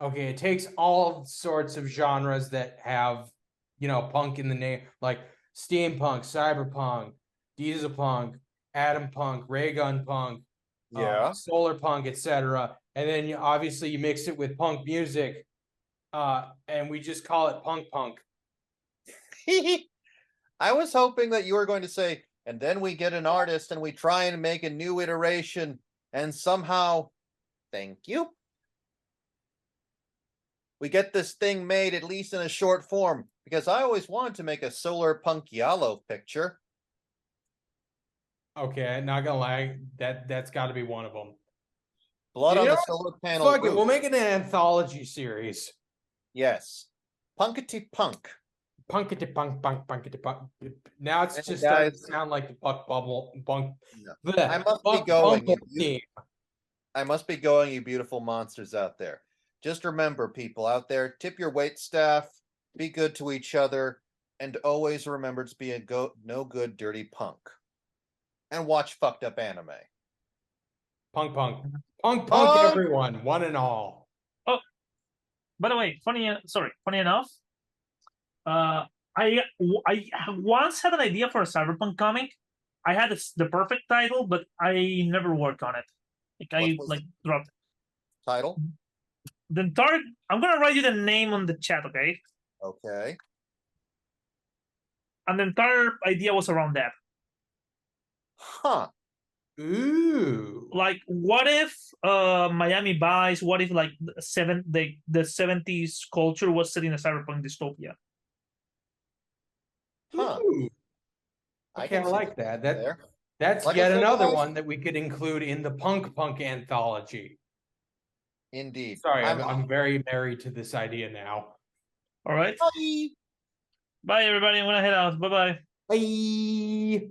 Speaker 2: okay, it takes all sorts of genres that have, you know, punk in the name, like steampunk, cyberpunk, diesel punk, atom punk, ray gun punk, solar punk, etc. And then obviously you mix it with punk music, and we just call it punk punk.
Speaker 3: I was hoping that you were going to say, and then we get an artist and we try and make a new iteration, and somehow, thank you, we get this thing made at least in a short form, because I always wanted to make a solar punk Yalo picture.
Speaker 2: Okay, not gonna lie, that's got to be one of them.
Speaker 3: Blood
Speaker 2: You
Speaker 3: on
Speaker 2: know
Speaker 3: the
Speaker 2: what?
Speaker 3: solar panel
Speaker 2: Fuck it,
Speaker 3: roof.
Speaker 2: we'll make it an anthology series.
Speaker 3: Yes. Punkety punk.
Speaker 2: Punkety punk, punkety punk. Now it's
Speaker 3: And
Speaker 2: just
Speaker 3: guys-
Speaker 2: starting to sound like the Buck Bubble Bunk.
Speaker 3: No.
Speaker 2: Bleh,
Speaker 3: I must be
Speaker 2: Buck
Speaker 3: going.
Speaker 2: Bumble theme.
Speaker 3: I must be going, you beautiful monsters out there. Just remember, people out there, tip your wait staff, be good to each other, and always remember to be a no good dirty punk. And watch fucked up anime.
Speaker 2: Punk. Punk
Speaker 3: Punk!
Speaker 2: everyone, one and all.
Speaker 1: Oh, by the way, funny enough, I once had an idea for a cyberpunk comic. I had the perfect title, but I never worked on it. Like
Speaker 3: What was
Speaker 1: dropped it.
Speaker 3: Title?
Speaker 1: The entire. I'm gonna write you the name on the chat, okay?
Speaker 3: Okay.
Speaker 1: And the entire idea was around that.
Speaker 3: Huh.
Speaker 2: Ooh.
Speaker 1: Like, what if Miami Vice? What if like the 70s culture was set in a cyberpunk dystopia?
Speaker 3: Huh.
Speaker 2: Ooh.
Speaker 3: I
Speaker 2: Okay, I
Speaker 3: can see
Speaker 2: like that. That's
Speaker 3: Like I
Speaker 2: yet
Speaker 3: said,
Speaker 2: another
Speaker 3: guys-
Speaker 2: one that we could include in the punk anthology.
Speaker 3: Indeed.
Speaker 2: Sorry, I'm very married to this idea now.
Speaker 1: All right.
Speaker 3: Bye.
Speaker 1: Bye, everybody. I'm gonna head out. Bye bye.
Speaker 2: Bye.